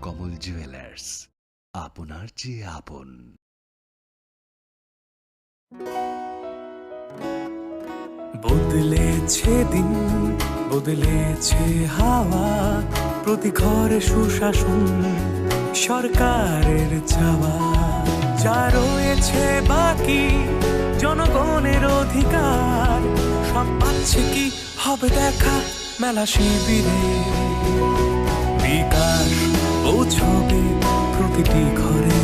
কমল jewellers, আপনার চেয়ে আপন। বদলেছে দিন, বদলেছে হাওয়া, প্রতি ঘরে সুশাসন সরকারের চাওয়া। যা রয়েছে বাকি জনগণের অধিকার, সব পাচ্ছে কি হবে দেখা মেলা শিবিরে। বিকাশ পৌঁছবে প্রতিটি ঘরে,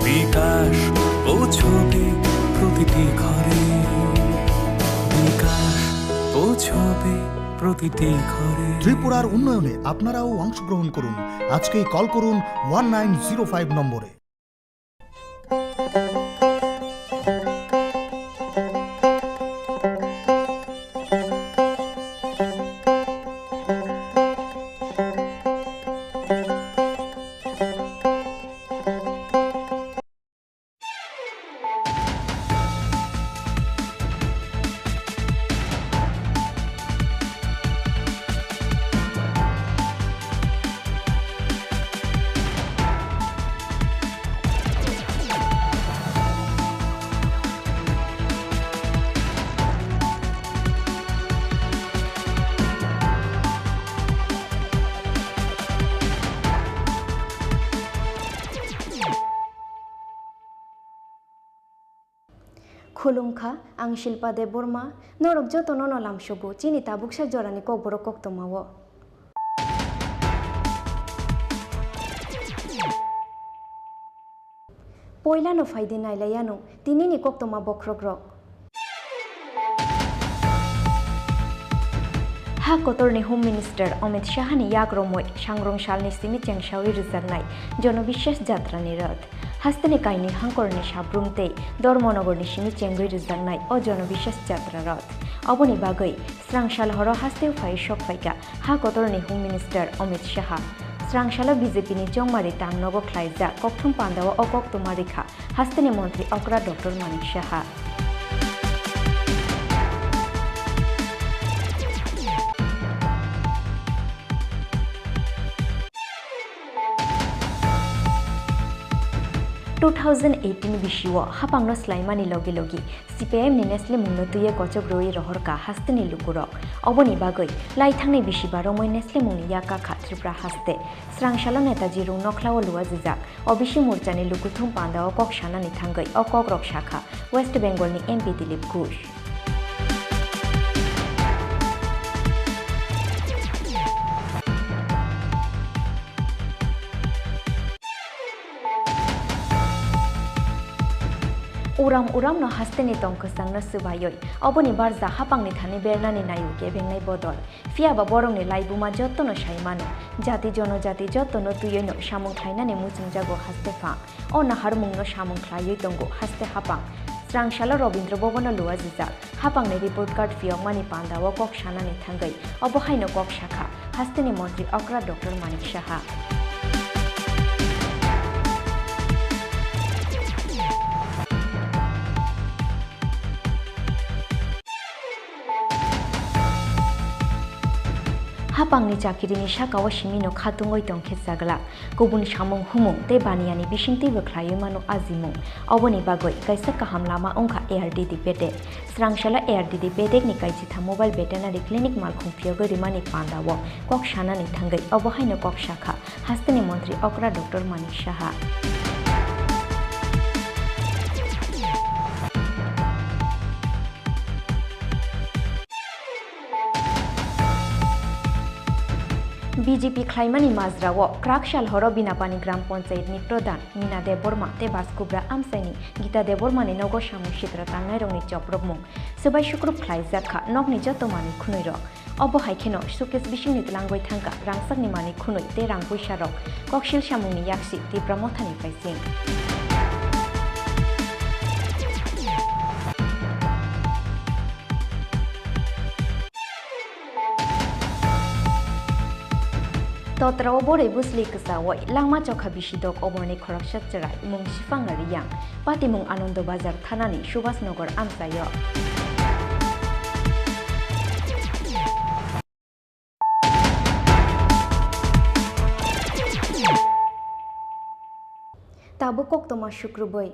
বিকাশ পৌঁছবে প্রতিটি ঘরে, বিকাশ পৌঁছবে প্রতিটি ঘরে। ত্রিপুরার উন্নয়নে আপনারাও অংশগ্রহণ করুন। আজকেই কল করুন 1905 নম্বরে। खुलुमखा आं शिल्पा देव बर्मा नरक जतन नलामसुबु चिनि ताबुकसा जरानि ककबरक कक्तमावो पयलानो फायदे नायलायानो तिनिनि कक्तमा बख्रग्रक हा कतरनि होम मिनिस्टार अमित शाहनि याग्रमय सांग्रंशालनि सिमि चेंसावि रिजारनाय जनबिश्वास जात्रानि रथ हास्तेनि कायनि हांकरनि साब्रुमते धर्मनगरनि सिमि चेंगै रिजारनाय अ जनबिश्वास जात्रा रथ अबनि बागै स्रांशाल हर हास्तेव फाय शक फायका हा कतरनि होम मिनिस्टार अमित शाह स्रांशाल बीजेपीनि जंमारि तांनगो ख्लायजा कक्थुम पान्दाव अ कक्तमारिखा हास्तेनि मन्त्री अक्रा डॉक्टर मानिक शाह 2018 बिशिव हापांनो स्लाइमानि लगे लगे सीपीआईएम नि नेस्ले मुंगनतुये कचग्रोई रहरका हास्तेनि लुकुरक अबनि बागै लाइथांनि बिशिबारमै नेस्ले मुंनि याका खात्रिप्रा हास्ते स्रांशालो नेताजी रुं नख्लाव लुवा जिजाक अबिसि मोर्चानि लुकुथुम पान्दाव ककशानानि थांगै अ ककरक शाखा वेस्ट बेंगलनि एमपी दिलीप घोष उराम उराम न हास्तेनि तंकसांनो सुबायै अबनि बारजा हापांनि थानि बेरनानि नायुके बेंनाय बदल फियाबा बरंनि लाइबुमा जत्तनो साइमानो जाति जनजाति जत्तनो तुयैनो सामुं ख्लायनानि मुचुंजागो हास्तेफा अ नाहार मुंनो सामुं ख्लायै दंगो हास्ते हापां स्रांशाल रवीन्द्र भवन लुवा जिजाक हापांनि रिपोर्ट कार्ड फियमानि पान्दाव ककशानानि थांगै अबहायनो कक शाखा हास्तेनि मन्त्री अक्रा डॉक्टर मानिक शाह हापांनि चाकिरिनि साकाव सिमिनो खातुङै दंखे जागला गुबुन सामुं हुमुं ते बानियानि बिसिंति बोख्लायै मानो आजिमुं अबनि बागै कायसा काहाम लामा अंखा एआरडीडी पेटेक स्रांशाला एआरडीडी पेटेकनि कायजिथा मोबाइल वेटेनारि क्लिनिक मालखुंफियाव गरिमानि पान्दाव कक शानानि थांगै अबहायनो कक शाखा हास्तेनि मन्त्री अक्रा डॉक्टर मानिक शाह बीजेपी ख्लाइमानि माजराव क्राकशाल हर बिनापानि ग्राम पंचायतनि प्रधान मीना देवबर्मा ते बास्कुब्रा आमसाइनि गीता देवबर्मानि नगो सामु चित्र तांनाय रंनि चप्रबमुं सबाय शुक्रुब ख्लाइजाखा नगनि जतमानि खुनै रक अबहायखेनो सुकेस बिसिंनि तलांगै थांगा रांसारनि मानि खुनै ते रांबैसा रक ककशिल सामुंनि याक्सि तीव्र मथानि फाइसिं तत्राव बरै बुस्लि कसावै लामा चखा बिसिदक अबरनि खरकसात जराय मुं सिफांगारि यां पातिमुं आनन्द बाजार थानानि Subhashnagar आमसायो Tabu koktoma syukrubai.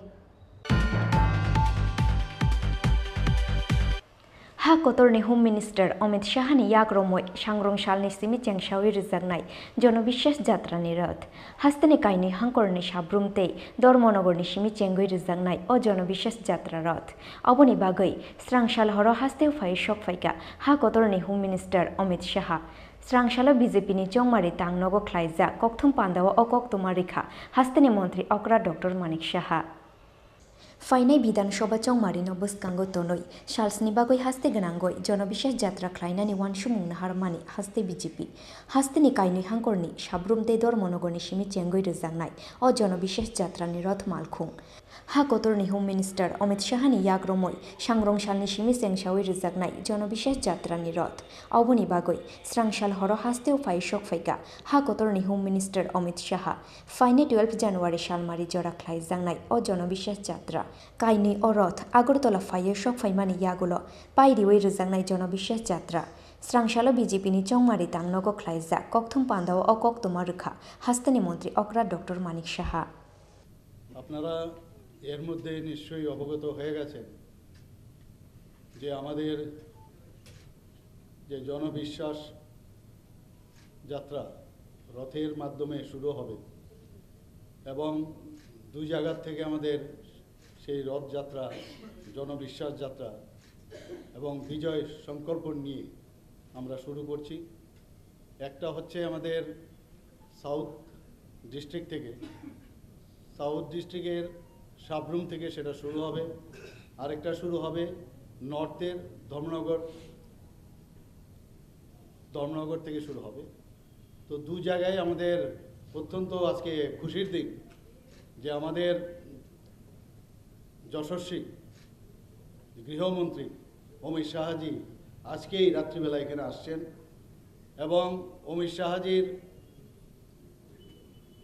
Ha kotorni Home Minister Amit Shahani yagromoi sangrong shalni simi chengshawi rijaknai jonobishas jatrani rath hasteni kaini hangkorni sabrumtei dormonogorni simi chengoi rijaknai o jonobishas jatra rath oboni bagai srangshal horo hasteu phai shok phaika ha kotorni Home Minister Amit Shaha Srangshala BJP ni Jongmari Tangnogo Khlaija Kokthum Pandawa o Koktumarikha Hasteni Montri Okra Dr. Manik Shaha Fainai Bidhansabha Jongmarino Buskango Tonoi Shalsni Bagoi Haste Ganangoi Jonobishas Jatra Klainani Wanshumung Harmani Haste BJP Hasteni Kaini Hangkorni Shabrumte Dormonogoni Shimi Chengoi Rijangnai o Jonobishas Jatra ni Roth Malkhung Ha kotorni Home Minister Amit Shahani yagromoi sangrong shalni simi chengshawi rijaknai jonobishas jatra ni roth oboni bagoi srangshal horo hasteu phai shok phaika ha kotorni Home Minister Amit Shaha faine 12 January salmari jora khlaijangnai o jonobishas jatra kaini o roth agortola phai shok phaimani yagulo pairiwei rijangnai jonobishas jatra Srangshalo BJP ni Jongmari Tangnogo Khlaija Kokthum Pandawa o Koktumarikha Hasteni Montri Okra Dr. Manik Shaha আপনারা এর মধ্যে নিশ্চয়ই অবগত হয়ে গেছেন যে আমাদের যে জনবিশ্বাস যাত্রা রথের মাধ্যমে শুরু হবে এবং দুই জায়গা থেকে আমাদের সেই রথযাত্রা জনবিশ্বাস যাত্রা এবং বিজয় সংকল্প নিয়ে আমরা শুরু করছি একটা হচ্ছে আমাদের সাউথ ডিস্ট্রিক্ট থেকে সাউথ ডিস্ট্রিক্টের সাবরুম থেকে সেটা শুরু হবে আরেকটা শুরু হবে নর্থের ধর্মনগর থেকে শুরু হবে তো দু জায়গায় আমাদের অত্যন্ত আজকে খুশির দিক যে আমাদের যশস্বী গৃহমন্ত্রী অমিত শাহজি আজকেই রাত্রিবেলা এখানে আসছেন এবং অমিত শাহজির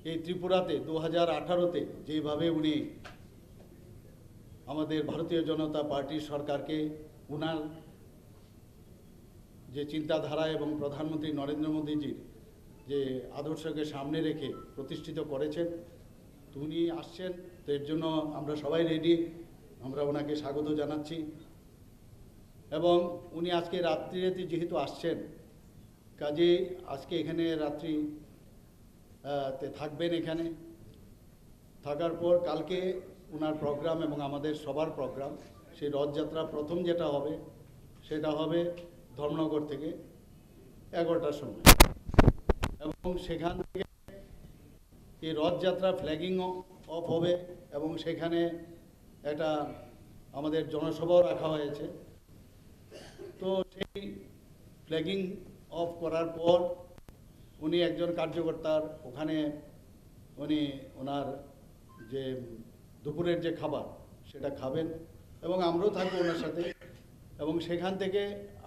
এই ত্রিপুরাতে 2018-তে যেভাবে উনি আমাদের ভারতীয় জনতা পার্টির সরকারকে উনার যে চিন্তাধারা এবং প্রধানমন্ত্রী নরেন্দ্র মোদীজির যে আদর্শকে সামনে রেখে প্রতিষ্ঠিত করেছেন তো উনি আসছেন তো এর জন্য আমরা সবাই রেডি আমরা ওনাকে স্বাগত জানাচ্ছি এবং উনি আজকে রাত্রিতে যেহেতু আসছেন কাজে আজকে এখানে রাত্রি তে থাকবেন এখানে থাকার পর কালকে ওনার প্রোগ্রাম এবং আমাদের সবার প্রোগ্রাম সেই রথযাত্রা প্রথম যেটা হবে সেটা হবে ধর্মনগর থেকে 11টার সময় এবং সেখান থেকে এই রথযাত্রা ফ্ল্যাগিং অফ হবে এবং সেখানে একটা আমাদের জনসভাও রাখা হয়েছে তো সেই ফ্ল্যাগিং অফ করার পর উনি একজন কার্যকর্তার ওখানে উনি ওনার যে দুপুরের যে খাবার সেটা খাবেন এবং আমরাও থাকবো ওনার সাথে এবং সেখান থেকে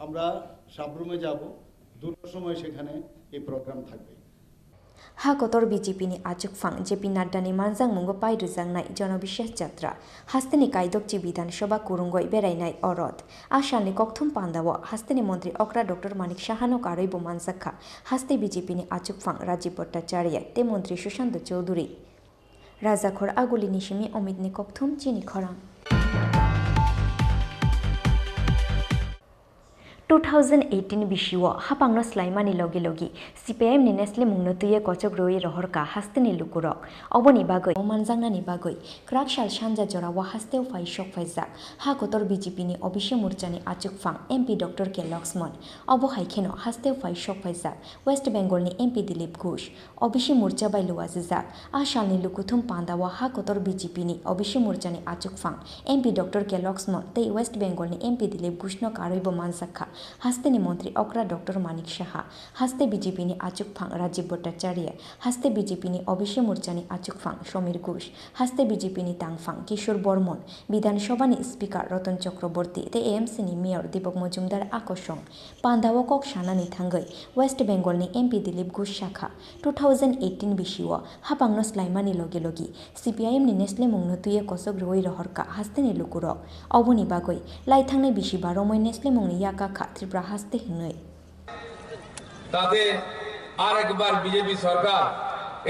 আমরা সাবরুমে যাব 2টার সময় সেখানে এই প্রোগ্রাম থাকবে Ha kotor BJP ni achukphang JP Nadda ni manjang mungo pai rijangnai jonobishas jatra hasteni kaidokchi Bidhansabha kurungoi berainai orot ashalni Kokthum Pandawa hasteni Montri Okra Dr. Manik Shahano karoibo manjakha haste BJP ni achukphang Rajiv Bhattacharya te Montri Sushant Choudhury Rajakhor Aguli Nishimi Omid ni Kokthum Chini Khorang 2018 bishiwo hapangno slaimani logi logi CPM ni Nestle mungno tuye kochok roi rohorka hasteni lukurok oboni bagoi omanjangnani bagoi krakshal sanja jora wa hasteu phai shok phaijak ha kotor BJP ni obishe murchani achukphang MP Dr. K Laxman obo haikheno hasteu phai shok phaijak West Bengal ni MP Dilip Ghosh obishe murcha bai luwajak ashalni lukuthum pandawa ha kotor BJP ni obishe murchani achukphang MP Dr. K Laxman tei West Bengal ni MP Dilip Ghosh no karoibo manjakha Hasteni Montri Okra Dr. Manik Shaha Haste BJP ni achukphang Rajiv Bhattacharya Haste BJP ni obishe murchani achukphang Somir Ghosh Haste BJP ni tangphang Kishore Bormon Bidhansabha ni Speaker Ratan Chakraborty te AMC ni Mayor Deepak Majumdar akoshong Pandawa kok shanani thangai West Bengal ni MP Dilip Ghosh Shakha 2018 bishiwo hapangno slaimani logi logi CPIM ni Nestle mungno tuye kosok roi rohorka hasteni lukurok oboni bagoi laithangnai bishi baromoi Nestle mungni yakakha Tripura হাসতে হিনই তাতে আর একবার BJP সরকার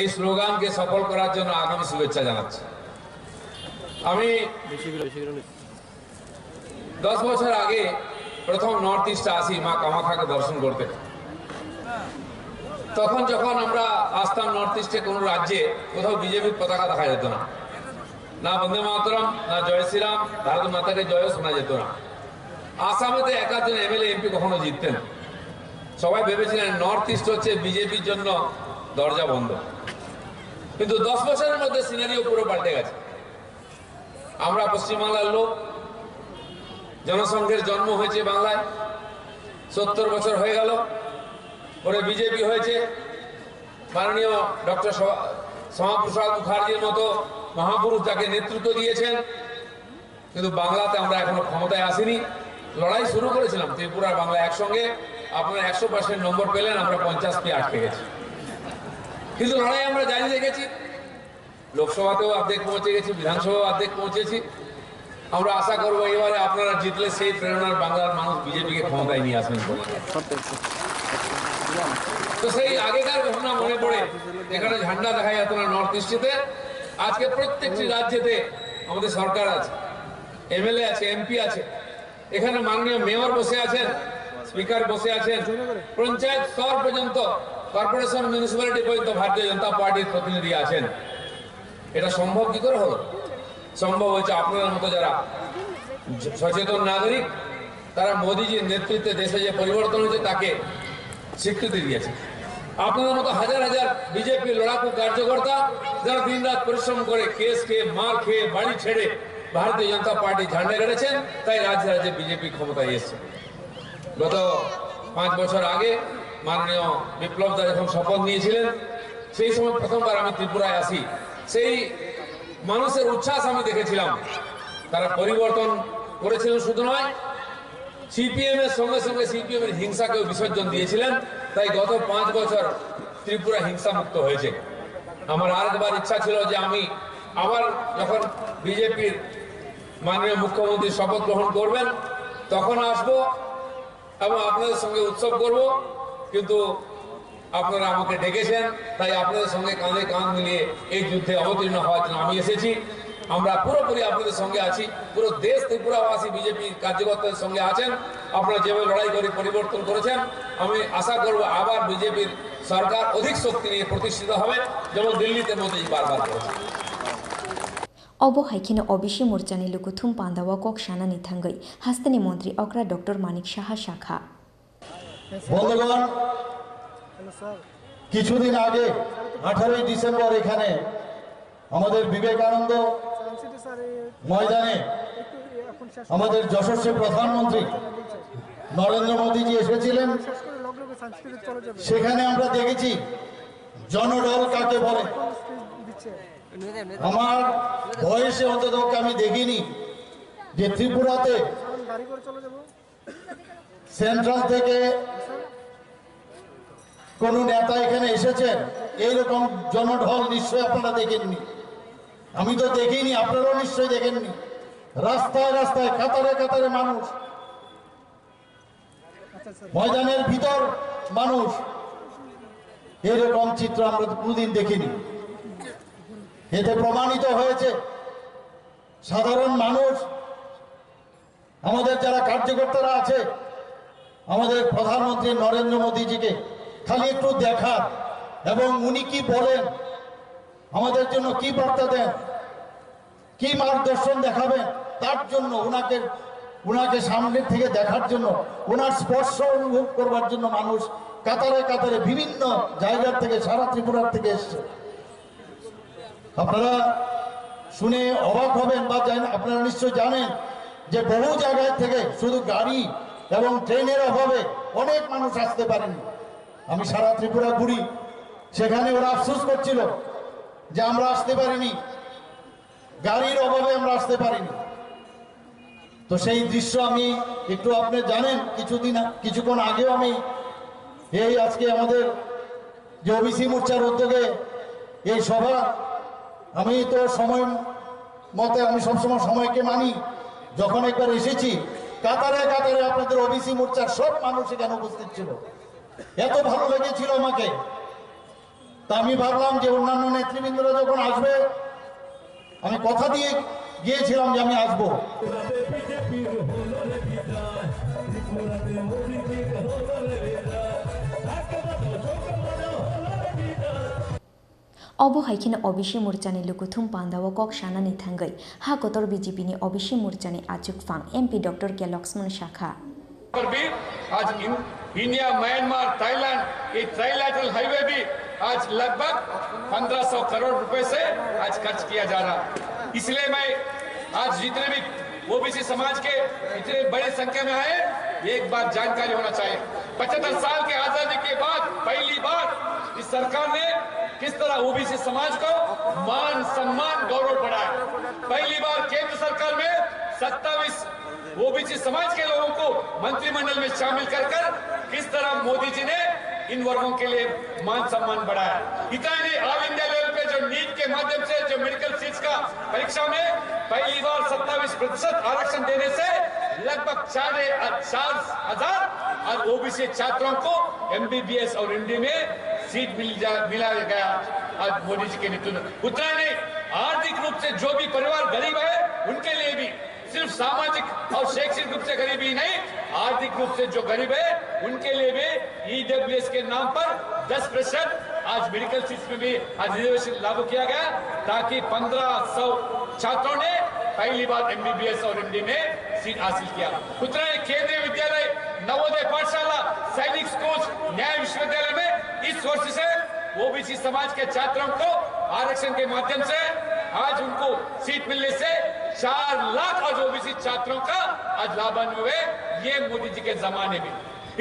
এই স্লোগানকে সফল করার জন্য আগামী শুভেচ্ছা জানাচ্ছি আমি 10 বছর আগে প্রথম নর্থ ইস্টে আসি মা কামাখ্যাকে দর্শন করতে। তখন যখন আমরা আসতাম নর্থ ইস্টে কোনো রাজ্যে কোথাও বিজেপির পতাকা দেখা যেত না, না বন্দে মাতরম, না জয় শ্রীরাম, ভারত মাতাকে জয় শোনা যেত না। আসামেতে একাধজন এমএলএ এমপি কখনো জিততেন। সবাই ভেবেছিলেন নর্থ ইস্ট হচ্ছে বিজেপির জন্য দরজা বন্ধ। কিন্তু 10 বছরের মধ্যে সিনারিও পুরো পাল্টে গেছে। আমরা পশ্চিমবাংলার লোক, জনসংঘের জন্ম হয়েছে বাংলায়, 70 বছর হয়ে গেল, পরে বিজেপি হয়েছে। মাননীয় ডক্টর শ্যামাপ্রসাদ মুখার্জির মতো মহাপুরুষ যাকে নেতৃত্ব দিয়েছেন, কিন্তু বাংলাতে আমরা এখনো ক্ষমতায় আসিনি। লড়াই শুরু করেছিলাম ত্রিপুরা বাংলা একসঙ্গে, আপনারা 100% নম্বর পেলেন, আমরা 50 পেয়ে আটকে গেছি। কিন্তু লড়াই আমরা জারি রেখেছি, লোকসভাতেও অর্ধেক পৌঁছে গেছি, বিধানসভাও অর্ধেক পৌঁছেছি। আমরা আশা করবো এবারে আপনারা জিতলে সেই প্রেরণার বাংলার মানুষ বিজেপিকে ক্ষমতায় নিয়ে আসবেন। তো সেই আগেকার ঘটনা মনে পড়ে, এখানে ঝান্ডা দেখা যেত না নর্থ ইস্টে। আজকে প্রত্যেকটি রাজ্যেতে আমাদের সরকার আছে, এমএলএ আছে, এমপি আছে। এখানে মাননীয় মেয়র বসে আছেন, স্পিকার বসে আছেন, পঞ্চায়েত স্তর পর্যন্ত, কর্পোরেশন, মিউনিসিপ্যালিটি পর্যন্ত ভারতীয় জনতা পার্টির প্রতিনিধি আছেন। এটা সম্ভব কি করে হলো? সম্ভব হয়েছে আপনাদের মতো যারা সচেতন নাগরিক, তারা মোদীজির নেতৃত্বে দেশে যে পরিবর্তন হয়েছে তাকে স্বীকৃতি দিয়েছে। আপনাদের মতো হাজার হাজার বিজেপি লড়াকু কার্যকর্তা যারা দিন রাত পরিশ্রম করে, কেস খেয়ে, মার খেয়ে, বাড়ি ছেড়ে ভারতীয় জনতা পার্টি ঝান্ডা গেড়েছেন, তাই রাজ্যে রাজ্যে বিজেপি ক্ষমতায় এসেছে। গত 5 বছর আগে মাননীয় বিপ্লব দা যখন শপথ নিয়েছিলেন, সেই সময় প্রথমবার আমি ত্রিপুরায় আসি। সেই মানুষের উচ্ছ্বাস আমি দেখেছিলাম। তারা পরিবর্তন করেছিলেন শুধু নয়, সিপিএম এর সঙ্গে সঙ্গে সিপিএম এর হিংসাকেও বিসর্জন দিয়েছিলেন। তাই গত 5 বছর ত্রিপুরা হিংসা মুক্ত হয়েছে। আমার আরেকবার ইচ্ছা ছিল যে আমি আবার যখন বিজেপির মাননীয় মুখ্যমন্ত্রী শপথ গ্রহণ করবেন তখন আসবো এবং আপনাদের সঙ্গে উৎসব করব। কিন্তু আপনারা আমাকে ডেকেছেন, তাই আপনাদের সঙ্গে কাঁধে কাঁধ মিলিয়ে এই যুদ্ধে অবতীর্ণ হওয়ার জন্য আমি এসেছি। আমরা পুরোপুরি আপনাদের সঙ্গে আছি, পুরো দেশ ত্রিপুরাবাসী বিজেপি কার্যকর্তাদের সঙ্গে আছেন। আপনারা যেভাবে লড়াই করে পরিবর্তন করেছেন, আমি আশা করব আবার বিজেপির সরকার অধিক শক্তি নিয়ে প্রতিষ্ঠিত হবে, যেমন দিল্লিতে মোদী বারবার করেছে। Obo haikino obishi murchani lukuthum pandawa kok shanani thangai hastani মন্ত্রী অগ্রা ডক্টর মানিক সাহা শাখা। বন্ধুগণ, কিছুদিন আগে 18ই ডিসেম্বর এখানে আমাদের বিবেকানন্দ ময়দানে আমাদের যশস্বী প্রধানমন্ত্রী নরেন্দ্র মোদীজি এসেছিলেন। সেখানে আমরা দেখেছি জনঢল কাকে বলে। আমার বয়সে অন্তত আমি দেখিনি যে ত্রিপুরাতে সেন্ট্রাল থেকে কোন নেতা এখানে এসেছেন এইরকম জনঢল নিশ্চয়ই আপনারা দেখেননি। আমি তো দেখিনি, আপনারাও নিশ্চয়ই দেখেননি। রাস্তায় রাস্তায় কাতারে কাতারে মানুষ, ময়দানের ভিতর মানুষ, এরকম চিত্র আমরা কোনদিন দেখিনি। এতে প্রমাণিত হয়েছে সাধারণ মানুষ, আমাদের যারা কার্যকর্তারা আছে, আমাদের প্রধানমন্ত্রী নরেন্দ্র মোদীজিকে খালি একটু দেখার এবং উনি কি বলেন, আমাদের জন্য কি বার্তা দেন, কি মার্গদর্শন দেখাবেন, তার জন্য উনাকে সামনের থেকে দেখার জন্য, ওনার স্পর্শ অনুভব করবার জন্য মানুষ কাতারে কাতারে বিভিন্ন জায়গার থেকে, সারা ত্রিপুরার থেকে এসছে। আপনারা শুনে অবাক হবেন বা আপনারা নিশ্চয় জানেন যে বহু জায়গায় থেকে শুধু গাড়ি এবং ট্রেনের অভাবে অনেক মানুষ আসতে পারেনি। আমি সারা ত্রিপুরা ঘুরি, সেখানে ওরা আফসোস করছিল যে আমরা আসতে পারিনি, গাড়ির অভাবে আমরা আসতে পারিনি। তো সেই দৃশ্য আমি একটু আপনি জানেন, কিছুক্ষণ আগেও আমি আজকে আমাদের যে ওবিসি মোর্চার উদ্যোগে এই সভা, আমি তো সময় মতে আমি সবসময় সময়কে মানি। যখন একবার এসেছি কাতারে কাতারে আপনাদের ওবিসি মোর্চার সব মানুষ এখানে উপস্থিত ছিল, এত ভালো লেগেছিল আমাকে। তা আমি ভাবলাম যে অন্যান্য নেতৃবৃন্দরা যখন আসবে, আমি কথা দিয়ে গিয়েছিলাম যে আমি আসবো। अबहायखिनो अबिसि मोर्चानि लुकुथुम पान्दाव कक सानानि थांगै हा कतर बीजेपीनि अबिसि मोर्चानि आचुकफां एमपी डॉक्टर के लक्ष्मण शाखा पर भी आज इंडिया म्यांमार थाईलैंड ये ट्राइलैटरल हाईवे भी आज लगभग 1500 करोड़ रुपए से आज खर्च किया जा रहा है। इसलिए मैं आज जितने भी ओबीसी समाज के इतने बड़ी संख्या में आए एक बात जानकारी होना चाहिए। 75 साल के आजादी के बाद पहली बार इस सरकार ने किस तरह ओबीसी समाज को मान सम्मान गौरव बढ़ाया। पहली बार केंद्र सरकार में 27 ओबीसी समाज के लोगों को मंत्रिमंडल में शामिल कर किस तरह मोदी जी ने इन वर्गों के लिए मान सम्मान बढ़ाया। इतना नहीं, ऑल इंडिया लेवल पे जो नीट के माध्यम से जो मेडिकल सीट्स का परीक्षा में पहली बार 27% आरक्षण देने से लगभग 4,500 और ओबीसी छात्रों को एमबीबीएस और हिंदी में सीट मिला गया आज मोदी जी के नेतृत्व। उतना नहीं, आर्थिक रूप से जो भी परिवार गरीब है उनके लिए भी सिर्फ सामाजिक और शैक्षिक रूप से गरीबी नहीं, आर्थिक रूप से जो गरीब है उनके लिए भी ईडब्ल्यूएस के नाम पर 10% आज मेडिकल सीट्स में भी आज रिजर्वेशन लागू किया गया ताकि 1500 छात्रों ने पहली बार एमबीबीएस और हिंदी में सीट हासिल किया। उतना ही केंद्रीय विद्यालय, नवोदय पाठशाला, सैनिक स्कूल, न्याय विश्वविद्यालय में इस वर्ष से ओबीसी समाज के छात्रों को आरक्षण के माध्यम से आज उनको सीट मिलने से 4 लाख आज ओबीसी छात्रों का आज लाभान्वित हुए। ये मोदी जी के जमाने में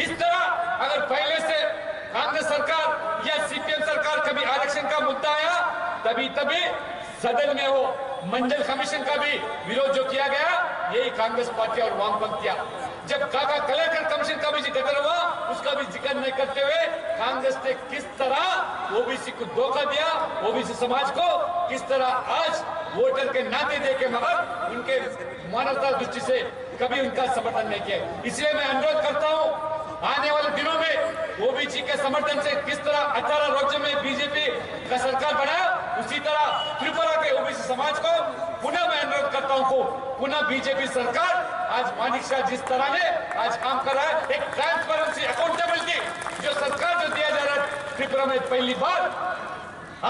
इस तरह अगर पहले से कांग्रेस सरकार या सीपीएम सरकार कभी आरक्षण का मुद्दा आया तभी सदन में हो मंडल कमीशन का भी विरोध जो किया गया यही कांग्रेस पार्टी और वामपंथियां। जब काका कलेक्टर कमीशन का भी जिक्र हुआ उसका भी जिक्र नहीं करते हुए कांग्रेस ने किस तरह ओबीसी को धोखा दिया, ओबीसी समाज को किस तरह आज वोटर के नाते देके मगर उनके मानवता दृष्टि से कभी उनका समर्थन नहीं किया। इसलिए मैं अनुरोध करता हूं आने वाले दिनों में ओबीसी के समर्थन से किस तरह 18 राज्यों में बीजेपी का सरकार बनाया उसी तरह त्रिपुरा के ओबीसी समाज को पुनः मैं अनुरोध करता हूं पुनः बीजेपी सरकार आज मानिक शाह जिस तरह ने आज काम कर रहा है एक ट्रांसपेरेंसी अकाउंटेबिलिटी जो सरकार जो दिया जा रहा है त्रिपुरा में पहली बार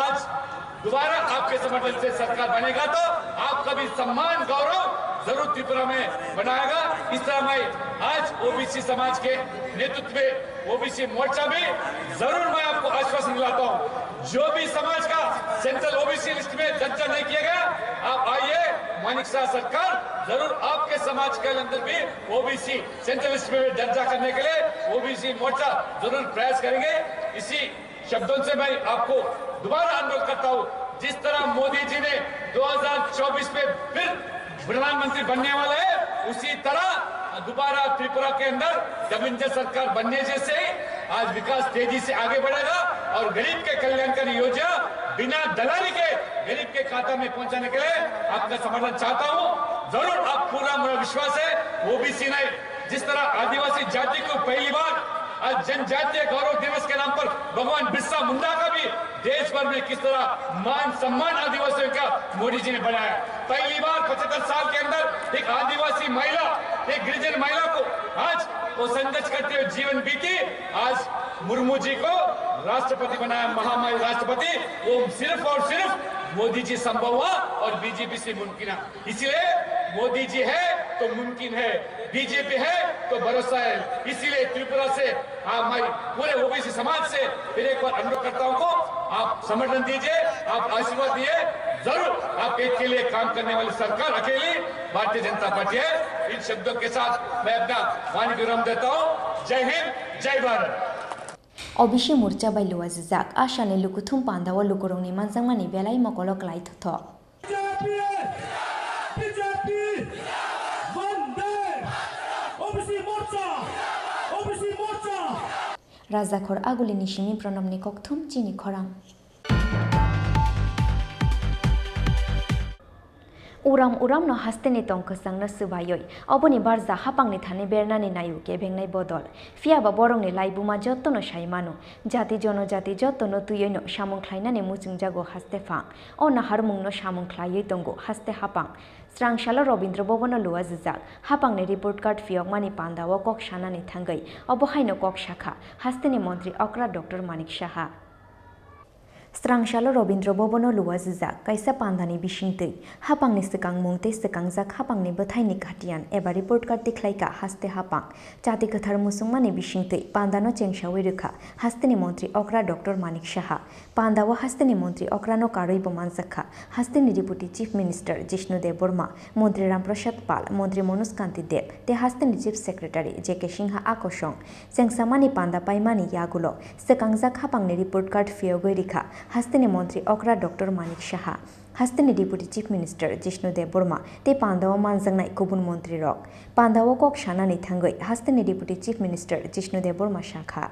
आज दोबारा आपके समर्थन से सरकार बनेगा तो आपका भी सम्मान गौरव जरूर त्रिपुरा में बनाएगा। इस तरह मैं आज ओबीसी समाज के नेतृत्व में ओबीसी मोर्चा में जरूर मैं आपको आश्वासन दिलाता हूं जो भी समाज का सेंट्रल ओबीसी लिस्ट में दर्जा नहीं किया गया आप आइए, मानिक शाह सरकार जरूर आपके समाज के अंदर भी ओबीसी सेंट्रल लिस्ट में दर्जा करने के लिए ओबीसी मोर्चा जरूर प्रयास करेंगे। इसी शब्दों से मैं आपको दोबारा अनुरोध करता हूं जिस तरह मोदी जी ने 2024 में फिर प्रधानमंत्री बनने वाले हैं उसी तरह दोबारा त्रिपुरा के अंदर जब इनके सरकार बनने जैसे आज विकास तेजी से आगे बढ़ेगा और गरीब के कल्याणकारी योजना बिना दलाली के गरीब के खाता में पहुंचाने के लिए आपका समर्थन चाहता हूं। जरूर आप पूरा मेरा विश्वास है ओबीसी ने जिस तरह आदिवासी जाति को पहली बार आज जनजातीय गौरव दिवस के नाम पर भगवान बिरसा मुंडा का भी देश भर में किस तरह मान सम्मान आदिवासियों का मोदी जी ने बनाया। पहली बार 75 साल के अंदर एक आदिवासी महिला, एक गिरिजन महिला को आज वो संघर्ष करते हुए जीवन बीती आज मुर्मू जी को राष्ट्रपति बनाया, महामहिम राष्ट्रपति। वो सिर्फ और सिर्फ मोदी जी संभव हुआ और बीजेपी से मुमकिन है। इसलिए मोदी जी है तो मुमकिन है, बीजेपी है तो भरोसा है। इसीलिए त्रिपुरा से मैं पूरे ओबीसी समाज से फिर एक बार अनुरोध करता हूं को आप समर्थन दीजिए, आप आशीर्वाद दिए। जरूर आप एक के लिए काम करने वाली सरकार अकेली भारतीय जनता पार्टी है। इन शब्दों के साथ मैं अपना वाणी विराम देता हूं। जय हिंद, जय भारत। अबिसि मोर्चा बायलुआ जिजाक आशानि लुकुथुम पान्दाव लुकुरंनि मानजांमानि बेलाय मकलक लायथथ राजाखर आगुलिनि सिमी प्रणबनि ककथुम चिनि खरां Uram no hasteni tongkasang na subayoi. Oboni barza hapangni thani bernani nayu ke bengnai bodol. Fiaba borongni laibuma jotto no shaimano. Jati jonojati jotto no tuyoino samung khlainani muchungjago haste phang. O naharmung no samung khlaioi tongo haste hapang. Srangshala Robindra Bobona Lua Zizak, Hapangni report card fiok mani panda o kok shanani thangai, Obohaino kok shakha, Hasteni Montri Okra Dr. Manik Shaha. Srangshala Robindra Bobono Lua Zizak, Kaisa Pandani Bishingtei, Hapangni Sekang Mungte Sekangjak Hapangni Bathaini Katian, Eba report card Tiklaika, Haste Hapang, Chati Kathar Musungmani Bishingtei, Pandano Chengshawiruka, Hasteni Montri Okra Dr. Manik Shaha, Pandawa Hasteni Montri Okrano Karoi Bomanzakha, Hasteni Deputy Chief Minister Jishnu Dev Burma, Montri Ramprasad Pal, Montri Manus Kanti Dev, Te Hasteni Chief Secretary J.K. Singha Akoshong, Sengsamani Panda Paimani Yagulo, Sekangjak Hapangni report card Fiogorika, Hasteni Montri Okra Dr. Manik Shaha, Hasteni Deputy Chief Minister Jishnu Dev Burma, Te Pandawa Manjangnai Kubun Montri Rok, Pandawa Kok Shanani Thangoi, Hasteni Deputy Chief Minister Jishnu Dev Burma Shakha.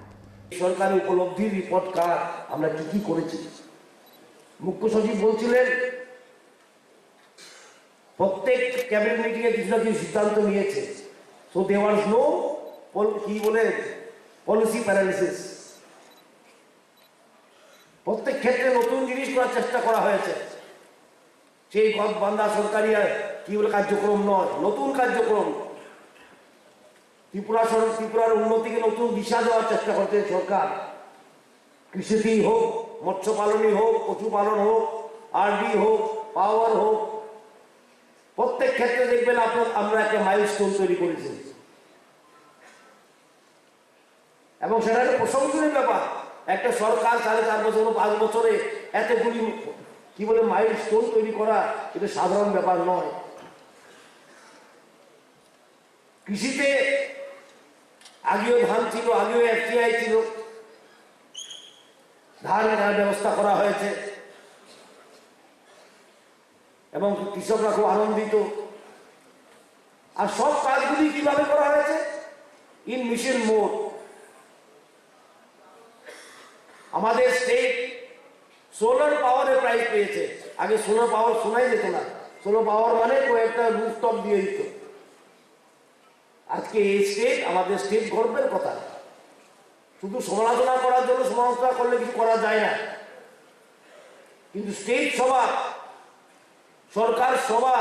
সরকারি উপলব্ধি report card আমরা কি কি করেছি মুখ্য সচিব বলছিলেন প্রত্যেক ক্যাবিনেট মিটিং এ কিছু না কিছু সিদ্ধান্ত নিয়েছে সো দেয়ার ওয়াজ নো কি বলে পলিসি প্যারালিসিস প্রত্যেক ক্ষেত্রে নতুন জিনিস করার চেষ্টা করা হয়েছে সেই গদ বান্ধা সরকারি কি বলে কার্যক্রম নয় নতুন কার্যক্রম ত্রিপুরার উন্নতিকে নতুন দিশা দেওয়ার চেষ্টা করছে সরকার কৃষিতেই হোক মৎস্য পালনই হোক পশুপালন হোক আরডি হোক পাওয়ার হোক প্রত্যেক ক্ষেত্রে দেখবেন আমরা একটা মাইলস্টোন তৈরি করেছি এবং সেটা একটা প্রশংসনীয় ব্যাপার একটা সরকার 4.5 বছর 5 বছরে এতগুলি কি বলে মাইলস্টোন তৈরি করা এটা সাধারণ ব্যাপার নয় কৃষিতে আগেও ধান ছিল আগেও এফটিআই ছিল ধান কেনার ব্যবস্থা করা হয়েছে এবং কৃষকরা খুব আনন্দিত আর সব কাজগুলি কিভাবে করা হয়েছে ইন মিশন মোড আমাদের স্টেট সোলার পাওয়ারের প্রাইজ পেয়েছে আগে সোলার পাওয়ার শোনাই যেত না সোলার পাওয়ার মানে কয়েকটা রুফটপ দিয়ে দিত আজকে এই স্টেট আমাদের স্টেট গর্বের কথা শুধু সমালোচনা করার জন্য সমালোচনা করলে কিছু করা যায় না কিন্তু স্টেট সভা সরকার সভা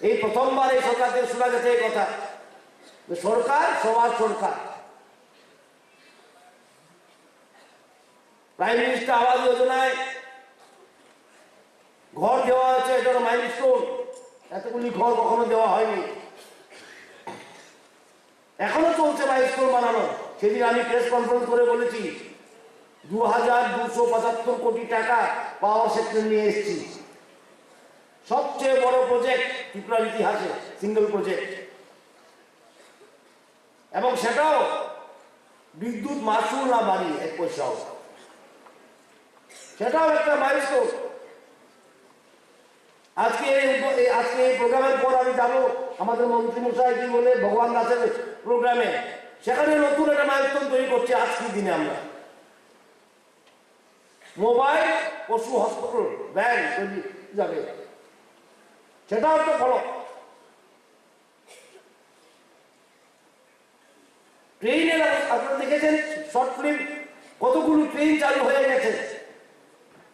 এই প্রথমবার এই সরকার থেকে শোনা গেছে এই কথা সরকার সবার সরকার প্রাইম মিনিস্টার আবাস যোজনায় ঘর দেওয়া হয়েছে এটা মাইলস্টোন এতগুলি ঘর কখনো দেওয়া হয়নি এখনো চলছে মাইলস্টোন বানানো সেদিন আমি প্রেস কনফারেন্স করে বলেছি 2275 কোটি টাকা পাওয়ার সেক্টর নিয়ে এসেছি সবচেয়ে বড় প্রজেক্ট ত্রিপুরার ইতিহাসে সিঙ্গেল প্রজেক্ট এবং সেটাও বিদ্যুৎ মাসুল না বাড়ি 1 পয়সাও সেটাও একটা মাইলস্টোন আজকে এই প্রোগ্রামের পর আমি যাবো আমাদের মন্ত্রী মশাই কি বলে ভগবান দাসের প্রোগ্রামে সেখানে নতুন একটা মাইলস্টোন তৈরি করছি আজকের দিনে আমরা মোবাইল পশু হসপিটাল ভ্যান তৈরি যাবে সেটাও একটা ফলো ট্রেনের আপনারা দেখেছেন শর্ট ফিল্ম কতগুলো ট্রেন চালু হয়ে গেছে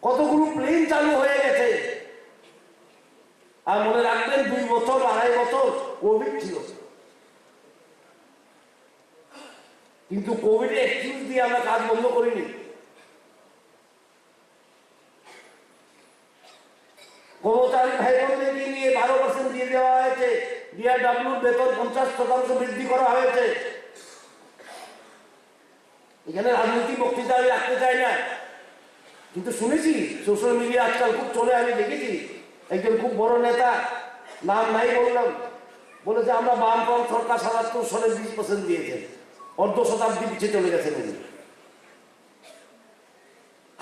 কতগুলো প্লেন চালু হয়ে গেছে আর মনে রাখবেন 2 বছর 2.5 বছর কোভিড ছিল কিন্তু কোভিডে এক্সকিউজ দিয়ে আমরা কাজ বন্ধ করিনি কর্মচারী ভাই বোনদেরকে নিয়ে 12% দিয়ে দেওয়া হয়েছে ডিআরডব্লিউর বেতন 50% বৃদ্ধি করা হয়েছে এখানে রাজনৈতিক বক্তৃতা আমি রাখতে চাই না কিন্তু শুনেছি সোশ্যাল মিডিয়া আজকাল খুব চলে আমি দেখেছি একজন খুব বড় নেতা নাম নাই বললাম বলেছে আমরা বামপন্থী সরকার 77 সালে 20% দিয়েছেন অর্ধ শতাব্দী পিছিয়ে চলে গেছেন উনি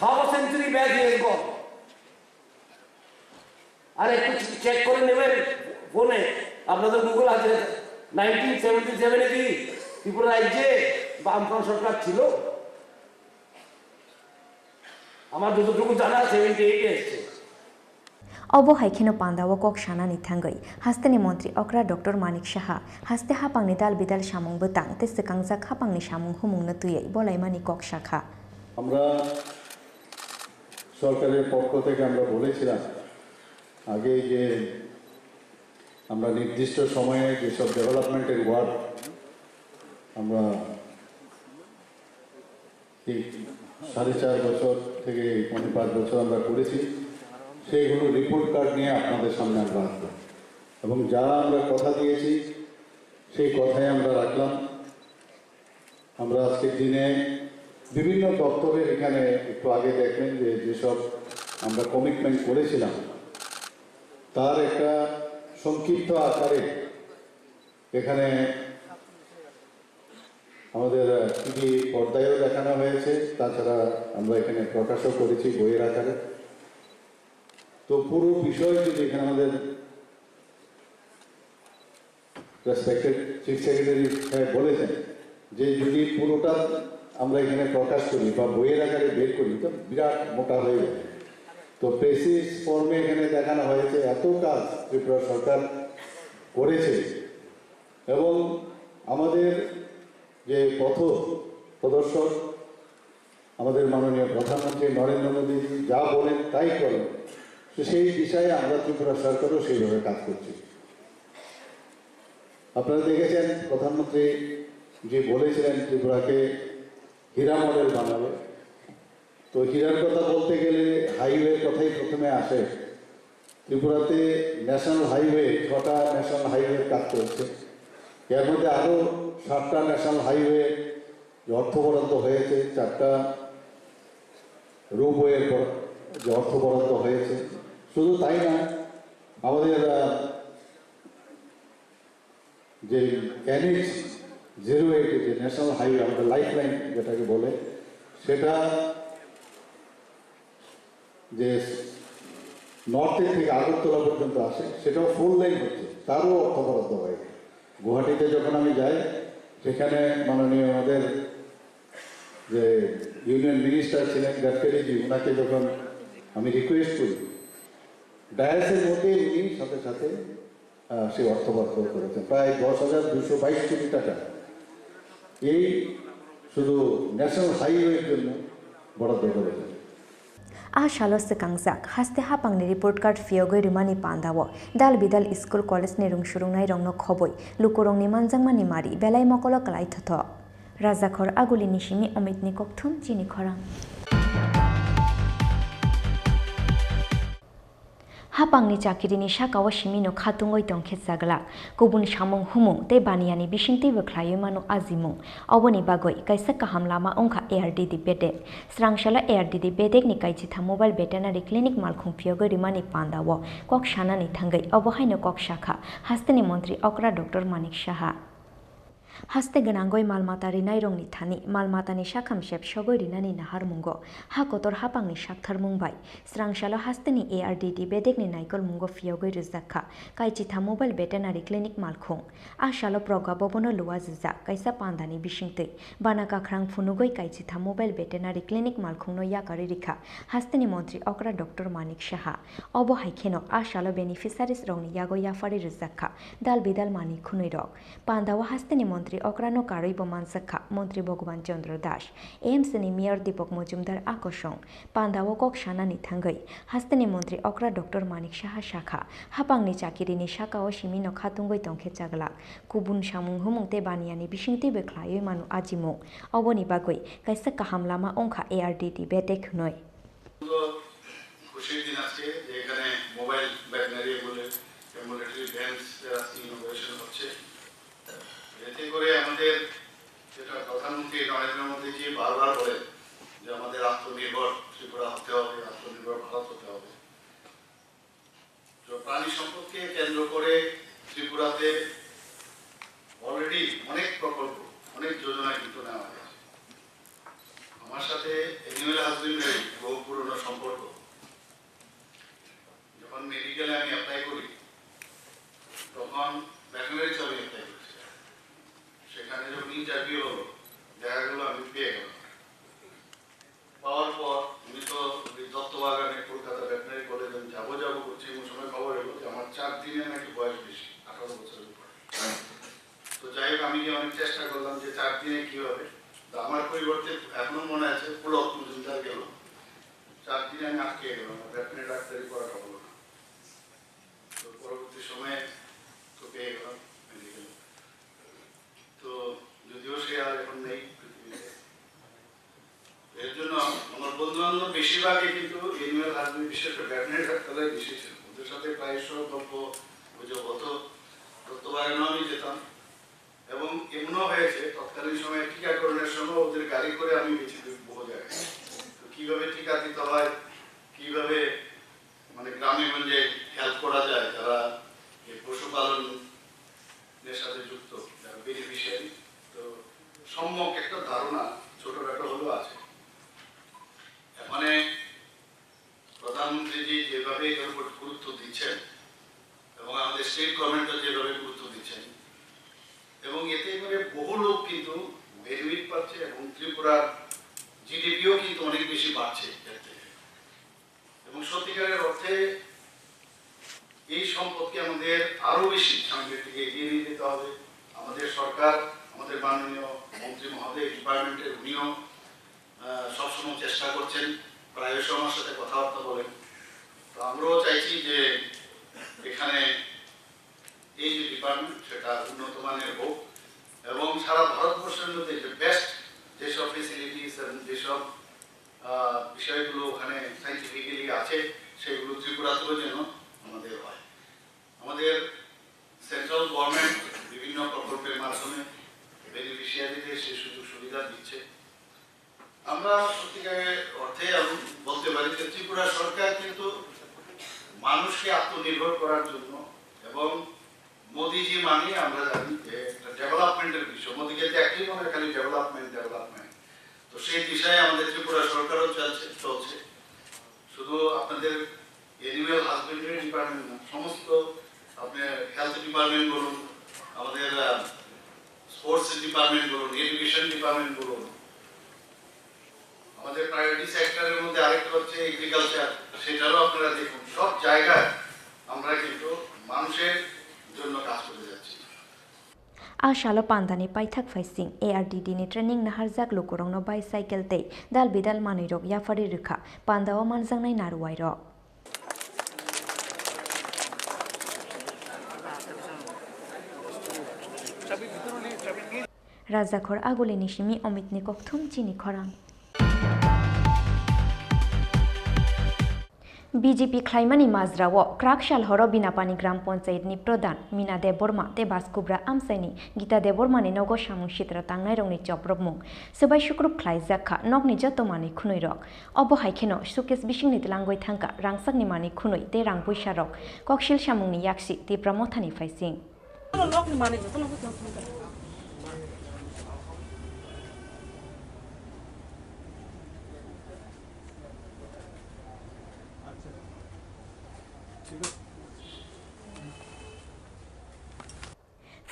হাফ সেঞ্চুরি ব্যাক ইয়ে গন আর একটু চেক করে নেবেন ফোনে আপনাদের গুগল আছে 1977 কি ত্রিপুরা রাজ্যে বামপন্থী সরকার ছিল আমার যতটুকু জানা 78 এসছে অবহাইখেনো পান্দাও কক সানানি থাঙ্গই হাস্তেনি মন্ত্রী অকরা ডক্টর মানিক সাহা হাস্তে হাপাংনি দাল বিদাল সামুং বতাং তে সেকাংজাক হাপাংনি সামুং হুমুংনো তুইয়াই বলাইমানি কক শাখা আমরা সরকারের পক্ষ থেকে আমরা বলেছিলাম আগে যে আমরা নির্দিষ্ট সময়ে যেসব ডেভেলপমেন্টের ওয়ার্ক আমরা এই 4.5 বছর থেকে 5 বছর আমরা করেছি সেইগুলো রিপোর্ট কার্ড নিয়ে আপনাদের সামনে আমরা আসবো এবং যা আমরা কথা দিয়েছি সেই কথাই আমরা রাখলাম। আমরা আজকের দিনে বিভিন্ন দপ্তরের এখানে একটু আগে দেখলেন যে যেসব আমরা কমিটমেন্ট করেছিলাম তার একটা সংক্ষিপ্ত আকারে এখানে আমাদের টিভি পর্দায়ও দেখানো হয়েছে, তাছাড়া আমরা এখানে প্রকাশও করেছি বইয়ের আকারে। তো পুরো বিষয় যদি এখানে আমাদের রেসপেক্টেড চিফ সেক্রেটারি সাহেব বলেছেন যে যদি পুরোটা আমরা এখানে প্রকাশ করি বা বইয়ের আকারে বের করি তো বিরাট মোটা হয়ে যাবে। তো প্রেসিস ফর্মে এখানে দেখানো হয়েছে এত কাজ ত্রিপুরা সরকার করেছে এবং আমাদের যে পথ প্রদর্শক আমাদের মাননীয় প্রধানমন্ত্রী নরেন্দ্র মোদী যা বলেন তাই করেন, তো সেই বিষয়ে আমরা ত্রিপুরা সরকারও সেইভাবে কাজ করছি। আপনারা দেখেছেন প্রধানমন্ত্রী যে বলেছিলেন ত্রিপুরাকে হীরা মডেল বানাবে। তো হীরার কথা বলতে গেলে হাইওয়ের কথাই প্রথমে আসে। ত্রিপুরাতে ন্যাশনাল হাইওয়ে 6টা ন্যাশনাল হাইওয়ের কাজ চলছে, এর মধ্যে আরও 7টা ন্যাশনাল হাইওয়ে অর্থ বরাদ্দ হয়েছে, 4টা রোপওয়ের যে অর্থ বরাদ্দ হয়েছে। শুধু তাই না, আমাদের যে NH 08 যে ন্যাশনাল হাইওয়ে আমাদের লাইফ লাইন যেটাকে বলে, সেটা যে নর্থের থেকে আগরতলা পর্যন্ত আসে সেটাও 4 লাইন হচ্ছে, তারও অর্থ বরাদ্দ হয়। গুয়াহাটিতে যখন আমি যাই সেখানে মাননীয় আমাদের যে ইউনিয়ন মিনিস্টার ছিলেন গাডকারিজি, ওনাকে যখন আমি রিকোয়েস্ট করি ডায়াসের মধ্যে উনি সাথে সাথে সেই অর্থ বরাদ্দ করেছেন প্রায় 10,222 কোটি টাকা এই শুধু ন্যাশনাল হাইওয়ের জন্য বরাদ্দ করেছেন। শালো sekangjak haste hapangni report card fiogoi rimani pandawo dal bidal school college ni rungsurungnai rongno khoboi lukorongni manjangmani mari belai mokolo klai thotho rajakhor aguli nisimi omitni kokthum chini khorang হাপাংনি চাকিরিনি সাকাও Cimino খাতুঙ্গই তংখে জাগলা গুবুন সামুং হুমুং তে বানিয়ানি বিসিংতে বখ্লায়ই মানো আজিমুং অবনি বাগই কাইসা কাহাম Lama অংখা ARDD বেডেক স্রাংশালা ARDD বেডেক নি কাইচিথা mobile veterinary clinic মালখুং ফিয়গই রিমানি পান্দাও কক সানানি থাঙ্গই অবহাইনো কক শাখা হাস্তেনি মন্ত্রী অকরা doctor Manik Saha haste ganangoi malmata rinai rongni thani malmatani shakham shep shogoi rinani nahar mungo ha kotor hapangni shakthar mungbai srangshalo hasteni ARDD bedekni naikol mungo fiogoi rizakha kaichitha mobile veterinary clinic malkhung a shalo progabobono luwa jija kaisa pandani bisingtei bana kakhrang phunugoi kaichitha mobile veterinary clinic malkhungno yakari rikha hasteni montri okra dr manik saha obo haikheno a shalo beneficiaries rongni yago yafari rizakha dal bidal mani khunoi rok pandawa hasteni মন্ত্রী অক্রানো কারই বমানসাখা মন্ত্রী ভগবান Chandra Das এমসনি mayor Dipak Majumdar আকর্ষণ পান্দাও কক সানানি থাঙ্গই হাস্তেনি মন্ত্রী অক্রা doctor Manik Saha শাখা হাপাংনি চাকিরিনি শাখাও Cimino খাতুঙ্গই তংখে Chagla কুবুন সামুং হুমুংতে বানিয়ানি বিসিংতে বেখ্লায়ই মানু আজিমুং অবনি বাগই কাইসা কাহাম Lama অংখা ARDD বেটেক নয় খুশির দিন আজকে যে এখানে mobile veterinary ambulatory vans innovation হচ্ছে। এতে করে আমাদের যেটা প্রধানমন্ত্রী নরেন্দ্র মোদীজি বারবার বলেন যে আমাদের আত্মনির্ভর ত্রিপুরা হতে হবে, আত্মনির্ভর ভারত হতে হবে। তো প্রাণী সম্পদকে কেন্দ্র করে ত্রিপুরাতে অলরেডি অনেক প্রকল্প, অনেক যোজনা কিন্তু নেওয়া হয়েছে। আমার সাথে অ্যানিমেল হাজবেন্ডারি বহু পুরনো সম্পর্ক। যখন মেডিকেলে আমি অ্যাপ্লাই করি তখন ভেটেনারি আমি অ্যাপ্লাই করি, সেখানে যখন ইন্টারভিউ হলো দেখা গেল আমি পেয়ে গেলাম। পাওয়ার পর আমি তো দত্তবাগানে কলকাতা ভেটেনারি কলেজে যাবো করছি, আমি অনেক চেষ্টা করলাম যে 4 দিনে কি হবে। তো আমার পরিবর্তে এখনো মনে আছে পুলক মজুমদার গেল, 4 দিনে আমি আটকে গেলাম, ভেটেরিনারি ডাক্তারি পড়াটা হলো না। তো পরবর্তী সময়ে তো পেয়ে গেলাম মেডিকেল। তো যদিও সে আর এখন নেই পৃথিবীতে, এর জন্য আমার বন্ধু বান্ধব বেশিরভাগই কিন্তু এনিম্যাল হাসবেন্ডারি, বিশেষ করে ভেটেরিনারি ডাক্তাররাই বেশি ছিল। ওদের সাথে প্রায়শ গল্প গুজব হতো, প্রত্যেকবারে আমি যেতাম। এবং এমনও হয়েছে তৎকালীন সময়ে টিকাকরণের সময় ওদের গাড়ি করে আমি গেছি বহু জায়গায়। তো কিভাবে টিকা দিতে হয়, কিভাবে মানে গ্রামে গঞ্জে হেল্প করা যায় যারা এই পশুপালনের সাথে যুক্ত, যারা বেনিফিশিয়ারি, তো সম্যক একটা ধারণা ছোটখাটো হলেও আছে। মানে প্রধানমন্ত্রীজি যেভাবে এটার উপর গুরুত্ব দিচ্ছেন এবং আমাদের স্টেট গভর্নমেন্টও যেভাবে গুরুত্ব দিচ্ছেন, এবং এতে করে বহু লোক কিন্তু বেনিফিট পাচ্ছে এবং ত্রিপুরার জিডিপিও কিন্তু অনেক বেশি বাড়ছে এর থেকে। এবং সত্যিকারের অর্থে এই সম্পদকে আমাদের আরো বেশি সামনের দিকে এগিয়ে নিয়ে যেতে হবে। আমাদের সরকার, আমাদের মাননীয় মন্ত্রী মহোদয়, ডিপার্টমেন্টের উনিও সবসময় চেষ্টা করছেন, প্রায়শ আমার সাথে কথাবার্তা বলেন। তো আমরাও চাইছি যে এখানে এই যে ডিপার্টমেন্ট সেটা উন্নত মানের হোক এবং সারা ভারতবর্ষের মধ্যে যে বেস্ট যেসব ফেসিলিটিস এবং যেসব বিষয়গুলো ওখানে সাইন্টিফিক্যালি আছে সেগুলো ত্রিপুরাতেও যেন আমাদের হয়। আমাদের সেন্ট্রাল গভর্নমেন্ট বিভিন্ন প্রকল্পের মাধ্যমে বেনিফিশিয়ারিদের সেই সুযোগ সুবিধা দিচ্ছে। আমরা সত্যিকারের অর্থে বলতে পারি যে ত্রিপুরা সরকার কিন্তু মানুষকে আত্মনির্ভর করার জন্য, এবং মোদিজি মানে আমরা জানি যে একটা ডেভেলপমেন্টের বিষয়, মোদিকে একই মনে খালি ডেভেলপমেন্ট। তো সেই বিষয়ে আমাদের ত্রিপুরা সরকারও চলছে। শুধু আপনাদের এনিম্যাল হাসবেন্ডারি ডিপার্টমেন্ট না, সমস্ত আপনার হেলথ ডিপার্টমেন্ট বলুন, আমাদের স্পোর্টস ডিপার্টমেন্ট বলুন, এডুকেশন ডিপার্টমেন্ট বলুন, আমাদের প্রায়োরিটি সেক্টরের মধ্যে আরেকটা হচ্ছে এগ্রিকালচার, সেটারও আপনারা দেখুন সব জায়গায় আমরা কিন্তু মানুষের জন্য কাজ করে যাচ্ছি। Asalo pandani paithak faising ARDD ni training naharjak lukurong no bicycle tei dal bidal manirok yafari rikha pandao manjangnai naruwai ro. Rajakhor aguli nishimi omitni kokthum chini khorang. BJP খ্লাইমানি মাজরাও ক্রাকশাল হর বিনাপানি গ্রাম পঞ্চায়েতনি প্রধান মিনা দেববর্মা তে বাসকুব্রা আমসাইনি গীতা দেববর্মানি নগ সামুং সিত্রা তাংনাই রংনি চপ্রবমুং সবাই শুক্রুপ খ্লাইজাখা নগনি যতমানি খুনুই রক অবহাইখেনো সুকেশ বিশিংনি লাঙ্গই থাঙ্কা রাংসাকনি মানি খুনুই তে রাং পয়সা রক ককশিল সামুংনি ইয়াকসি তিপ্রা মথানি ফাইসিং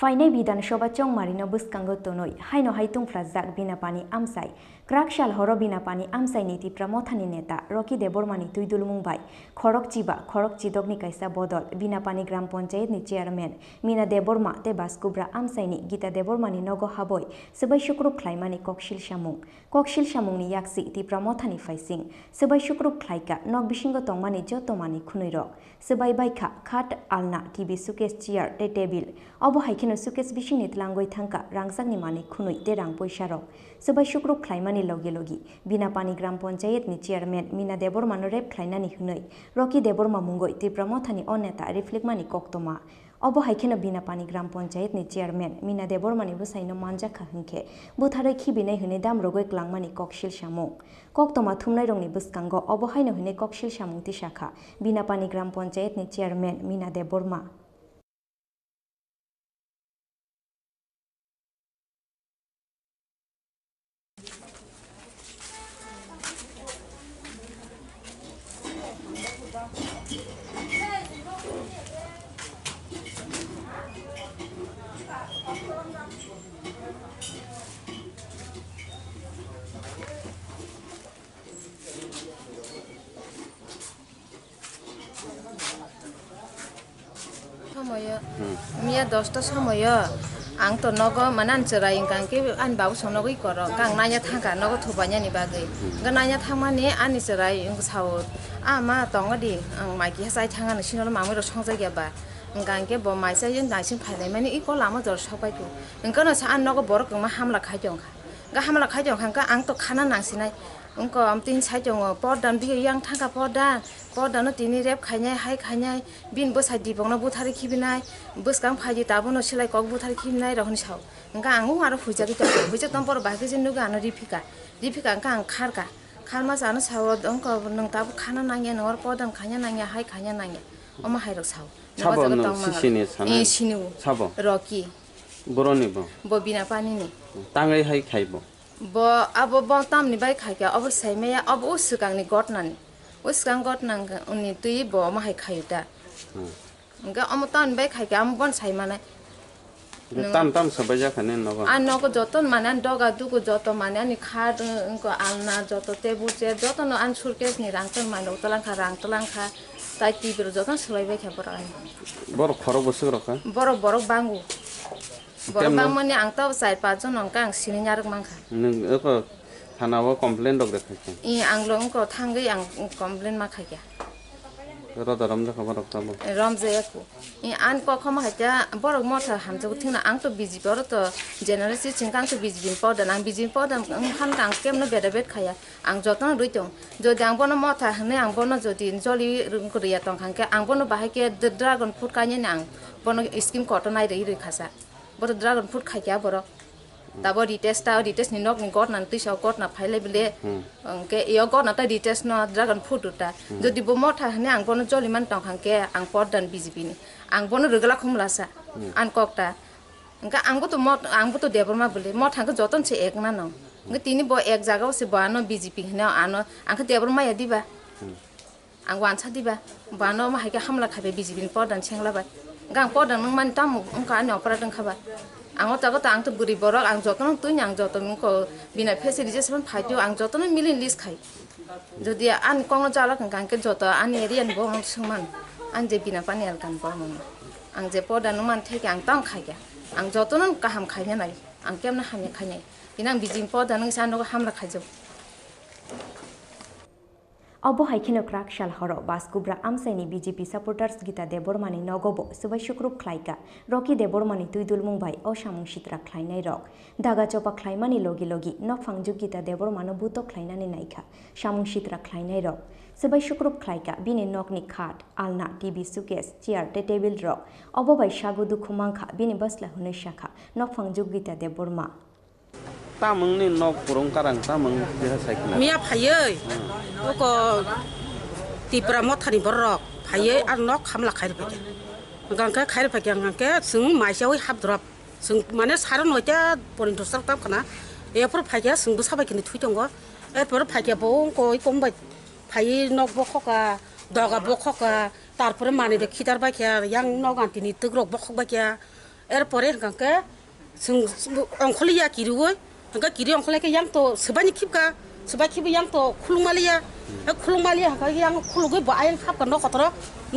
Fainai Bidanshoba Chongmarino Buskango Tonoi, Haino Haitung Flazak Binapani Amsai, Krakshal Horo Binapani Amsai Niti Pramothani Neta, Rocky Debormani Tuidul Mumbai, Khorok Chiba, Khorok Chidogni Kaisa Bodol, Binapani Gram Ponchayet ni Chairman, Mina Deborma, Te Baskubra Amsai ni Gita Debormani Nogo Haboy, Sabai Shukrup Klaimani Kokshil Shamung ni Yaksi, Ti Pramothani Faising, Sabai Shukrup Klaika, Nog Bishingo Tongmani Jotomani Kunuiro, Sabai Baika, Khat Alna, TV Sukes Chair, Te Table, Obo Haikin Sukesh বিশিংনিত লাঙ্গই থাঙ্কা রাংসাকনি মানি খুনুই তে রাং পয়সারক সবাই শুক্রুপ খ্লাইমানি লগে লগি বিনাপানি গ্রাম পঞ্চায়েতনি চেয়ারম্যান মিনা দেববর্মানো রেপ খ্লাইনানি হুনৈ রকি দেববর্মা মুঙ্গই তীব্রমথানি অনেতা রিফ্লেকমানি কক্তমা অবহাইখেনো বিনাপানি গ্রাম পঞ্চায়েতনি চেয়ারম্যান মিনা দেববর্মানি বুসাইনো মানজাখা হংখে বুথারৈ খিবিনাই হুनै দাম রগৈ ক্লাংমানি ককশিল সামুং কক্তমা থুমনাই রংনি বুসকাঙ্গ অবহাইনো হুनै ককশিল সামুংতি শাখা বিনাপানি গ্রাম পঞ্চায়েতনি chairman Mina Debbarma Moya Mia 10টা সময় ang to nogo manan cerai kang ke an bau sono goi koro kang nanya thangka nogo thubanya ni bagai ga nanya thangmani ani cerai ing sao ama tongodi ang mai ki sai thanga ni sinolo mamoi ro songjai ge ba kang ke bo mai sai yin dai sin phailai mani i ko lama jor sabai ko ngka no sa an nogo borok ma hamla khai jong ga hamla khai jong kang ka ang to khana nangsinai ungko amtin sai jong pordan bi yang thangka pordan no tini rep khainyai hai khainyai bin bo sai dipong no buthari khibinai buskang phaji tabo no silai kok buthari khibinai rohni sao ngka angu aro huja ki to huja tom por ba ke jin nuga no rifika ngka ang kharka kharma jano sao ungko nang tabo khana nangya nor pordan khanya nangya hai khanya nangya oma hai rok sao Chabo no sisini sana sinu chabo roki boroni bo bo bina pani ni tangai hai khaibo bo abo bo tam ni bai khai ka abo sai me ya abo usukang ni gotna ni usukang gotna uni tui bo ma hai khayuta nga amo tam bai khai ka am bon sai mana tam sabaja khane nogo an nogo joton manan doga dugo joto manan ni khad ko alna joto tebu che joto no an surkes ni rangton mano tolang kha tai ti biro joton slai bai kha bora bor khoro bosuk roka boro bangu boro bang mani ang ta sai pa jon ang kang sini nyaruk mangkha nung eko thanawo complain dok dekha I ang long ko thangai ang complain ma kha kya rodaram da khabar tabo ramje ko I an ko khama haja borok motha hamjo thina ang to biji bor to generasi chingkang to biji bin podan ang biji podan han kang kem no bedabet khaya ang jotno ruitong jodi ang bono motha hne ang bono jodi joli ko riya tong khangke ang bono bahai ke dragon fruit kanye nang bono skim cotton ai rei khasa bor dragon fruit khaya borok tabo retest ni nok ni got nan tisau got na phaile bile ke yo got na ta retest no dragon fruit ta jodi bo motha hne ang bono joli man tong khangke ang podan biji ni ang bono rugala khumlasa an kokta ngka angbo to deborma bole motha ko joton che ek na no ngka tini bo ek jaga se bano bjp hne ano angka deborma ya diba ang wancha diba bano ma haike hamla khabe bjp ni podan chengla ba gang podan nang man tam ngka ani opera dang khaba ang ta ko ta ang to guri borok ang joton tu nyang joton ko bina facilitation phaitio ang joton milin list khai jodi an kong jala kang ke joto an erian bo sungman an je bina pani al kan bo ang je podan man theke ang tang khai ga ang joton kaham khainya nai ang kem na hamya khainya inang bijing podan nang san no hamla khaijo Obo haikino krak shal horo baskubra amsaini BJP supporters gita debormani nogobo subai shukrup khlaika roki debormani tuidul mungbai o samung shitra khlainai rok daga chopa khlaimani logi no phangjuk gita debormano buto khlainani naikha samung shitra khlainai rok subai shukrup khlaika bini nokni khat alna TV suitcase chair te table rok obo bai sagudu khumangkha bini basla hunai shakha no phangjuk gita deborma tamung ni nok purung karang tamung dia saikna Mia phayei ko tipra mothani borok phayei ar nok khamla khair pake gangka khair pake gangka sung maisawai habdrop sung mane saron noita porin tosar tam kana epor phaya sung bu sabai kini thuitongo epor phaya bong ko komba phayei nok bokhoka daga bokhoka tarpore mane de khitar bakya yang nok antini tugrok bokhok bakya erpore gangka sung ongkholiya kiruoi Angka kiri orang kelak yang to sebanyak kipka yang to kulungmalia angka yang kulungnya bawa yang kap kan no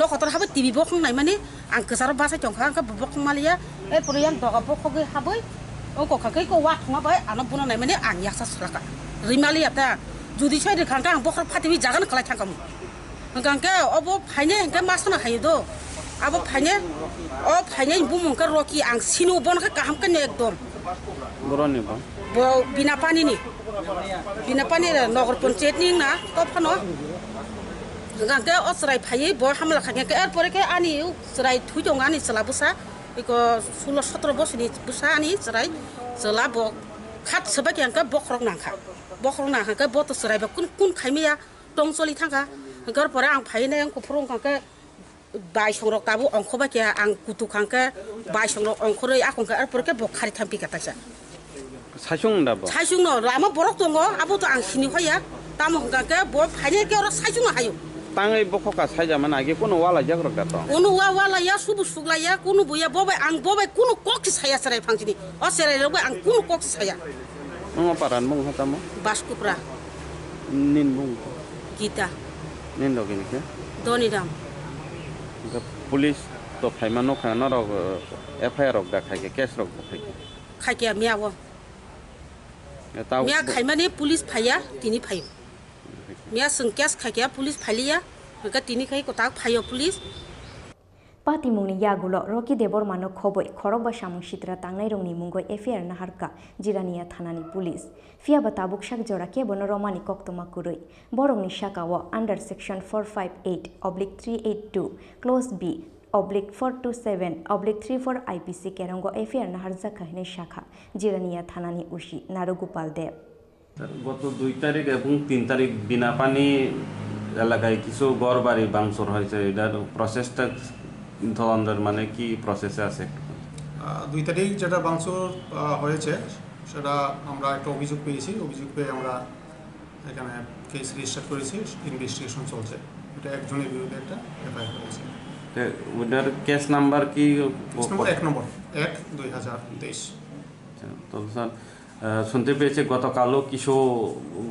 kotor habis TV bokong naik mana angka sarap bahasa congkak angka bokong malia puri yang doa bokong habis angka kakek ko wak ngabai anak punan naik mana angyak sasulaka rimalia ta judi saya di kangkang bokong pati bi jangan kelak kamu angka obo hanya angka masuk nak do abo hanya ibu mungkar roki ang sinu bon kaham kan ekdom boroni ba bo bina pani nogor panchayat ning na top khano gangke osrai phai bo hamla khanya ke erpore ke ani srai thujong ani salabusa iko 16-17 bosni busa ani srai selabo khat sebak yang ke bokrok nangkha ke bo to srai ba kun khaimia tongsoli thangka gar pore ang phai na yang ko prong ka ke bai songrok tabu ongkho ba kya ang kutu khangke bai songrok ongkhorei akong ka erpore ke bo khari thampi ka taisa 사숑 나보 사숑 너 라마 버럭 동거 아무도 안 신이 허야 따먹 가게 뭐 파냐 겨라 사숑 하요 땅의 복호가 사자만 아게 꾸노 와라 jakrak dato 오늘 와라 야 수부 숙라야 꾸노 부야 보베 안 보베 꾸노 꼭지 사야 사라이 방진이 어세래 로베 안 꾸노 꼭지 사야 뭐 paran mong hatamo 바스쿠프라 nin mong 기타 nin login ke 도니람 police তো ফাইমানো খানো রক FIR রক দেখাইকে case রক দেখাইকে খাইকে মিয়াও তাও মিয়া খাইমানে পুলিশ ফাইয়া তিনি ফাইও মিয়া जों केस खाइया पुलिस फाइलिया गा तिनि खाइ कता फाइयो police Patimungni yagulo Rocky Debormano khoboi khorokba samung sitra tangnai rongni mungoi FIR naharka Jirania thanani police fiaba tabuk shak jora ke bono romani koktoma kurui borongni shakawo under section 458/382 clause B /427/34 IPC kerongo FIR naharja kahine shakha Jirania thanani ushi Narugopal Dev গত 2 তারিখ এবং 3 তারিখ বিনা পানি এলাকায় কিছু ঘর বাড়ি ভাঙচুর হয়েছে এটার প্রসেসটা ধরনের মানে কি প্রসেসে আছে 2 তারিখ যেটা ভাঙচুর হয়েছে সেটা আমরা একটা অভিযোগ পেয়েছি অভিযোগ পেয়ে আমরা এখানে কেস রেজিস্টার করেছি ইনভেস্টিগেশন চলছে এটা একজনের বিরুদ্ধে একটা এফআইআর হয়েছে ওটার কেস নাম্বার কি কেস নাম্বার 1 নম্বর 1/2023 তো স্যার শুনতে পেয়েছে গতকালও কিছু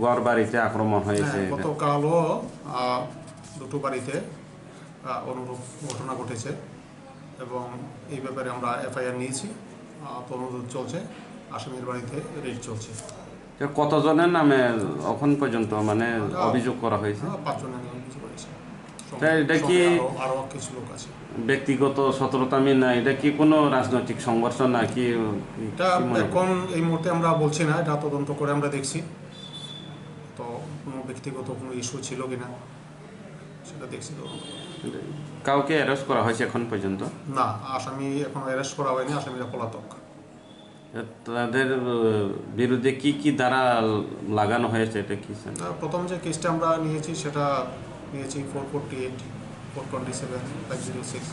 ঘর বাড়িতে আক্রমণ হয়েছে গতকালও দুটো বাড়িতে অনুরূপ ঘটনা ঘটেছে এবং এই ব্যাপারে আমরা এফআইআর নিয়েছি তদন্ত চলছে আসামির বাড়িতে রেড চলছে কতজনের নামে এখন পর্যন্ত মানে অভিযোগ করা হয়েছে 5 জনের নামে অভিযোগ হয়েছে এটা কি আরো কিছু লোক আছে ব্যক্তিগত শত্রুতামি না এটা কি কোনো রাজনৈতিক সংঘর্ষ নাকি এটা এখন এই মুহূর্তে আমরা বলছি না এটা তদন্ত করে আমরা দেখছি তো কোনো ব্যক্তিগত কোনো ইস্যু ছিল কিনা সেটা দেখছি কাউকে অ্যারেস্ট করা হয়েছে এখন পর্যন্ত না আসামি এখন অ্যারেস্ট করা হয়নি আসামিরা পলাতক তাদের বিরুদ্ধে কি কি ধারা লাগানো হয়েছে এটা কি প্রথম যে কেসটা আমরা নিয়েছি সেটা নিয়েছি 448 427 506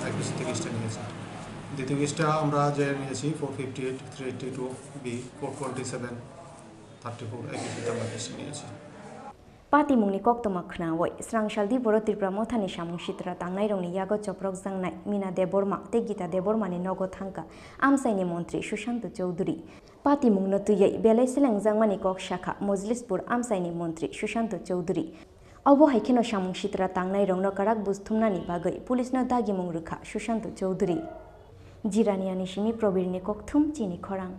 IPC থেকে কেসটা নিয়েছি দ্বিতীয় কেসটা আমরা যে নিয়েছি 458 382 B 427 34 IPC তে আমরা কেস নিয়েছি Patimungni koktoma khnaoi srangshal di boro tripura mothani samung sitra tangnai rongni yago choprok jangnai Mina Deborma te Gita Debormani nogo thangka amsaini montri Sushanto Choudhury Patimungno tuyei belai seleng jangmani kok shakha Mojlispur amsaini montri Sushanto Choudhury Obo haikeno samung sitra tangnai rongno karak busthumnani bagoi pulisno dagimung rukha Sushanto Choudhury Jiraniani Shimi Probirni kokthum chini khorang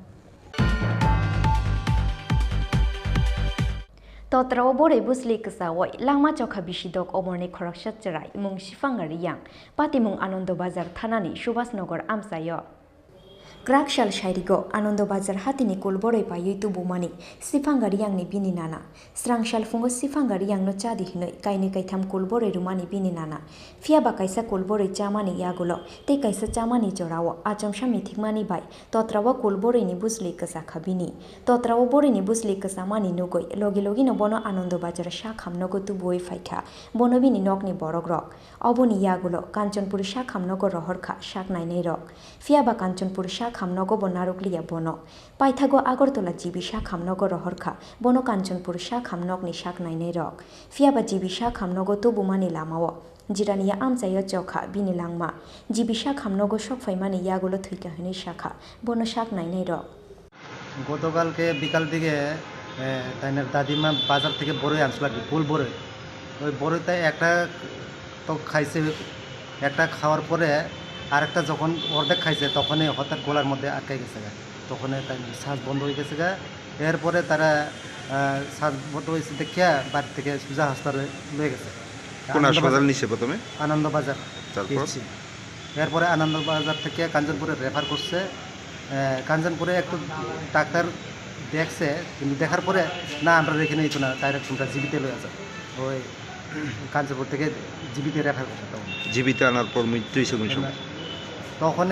Totrao bore busli kesawai langma chokha bisidok omorni khoroksa cherai mung sifangari yang Patimung Anondo Bazar thanani Subhasnagar amsayo Krakshal shairigo Anondo Bazar hatini kulborei payui tubumani sifangari yang ni bini nana Srangshal fungo sifangari yang no chadi hinoi kaini kaitham kulborei rumani bini nana Fiaba kaisa kulborei chamani yagulo te kaisa chamani jorawo achomsha mithikmani bai totrawo kulborei ni busli kesa khabini totrawo borei ni busli kesa mani nugoi logi logi no bono Anondo Bazar shakham nogo tuboi faikha bono bini nokni borok rok oboni yagulo Kanchanpur shakham nogo rohorkha shak nainai rok Fiaba Kanchanpur খামনগো বনারুকলিয়া বন পাইথাগো আগরতলা জিবিসা খামনগো রহরখা বন কাঞ্চনপুর সা খামনগনি শাক নাইনাই rock ফিয়াবা জিবিসা খামনগো তুবুমানি লামাও Jirania আমচাইয় চখা বিনি লাংমা জিবিসা খামনগো সব ফাইমানি ইয়াগুলো থৈকাহিনী শাখা বন শাক নাইনাই rock গতকালকে বিকাল দিকে তাইনার দাদিমা বাজার থেকে বড়ই আনছিল আর কি ফুল বড়ই ওই বড়ইতে একটা তো খাইছে একটা খাওয়ার পরে আরেকটা যখন অর্ধেক খাইছে তখনই হঠাৎ গলার মধ্যে আটকাই গেছে গা তখন তাই শ্বাস বন্ধ হয়ে গেছে গা এরপরে তারা শ্বাস বন্ধ হয়েছে দেখিয়া বাড়ি থেকে সুজা হাসপাতালে লয়ে গেছে কোন হাসপাতাল নিছে প্রথমে আনন্দবাজার এরপরে আনন্দবাজার থেকে কাঞ্চনপুরে রেফার করছে কাঞ্চনপুরে একটু ডাক্তার দেখছে কিন্তু দেখার পরে না আমরা রেখে নিই না ডাইরেক্ট তোমরা জীবিতে লয়ে আসা ওই কাঞ্চনপুর থেকে জীবিতে রেফার করছে তখন জীবিতে আনার পর মৃত্যু হয়েছে কোন সময় তখন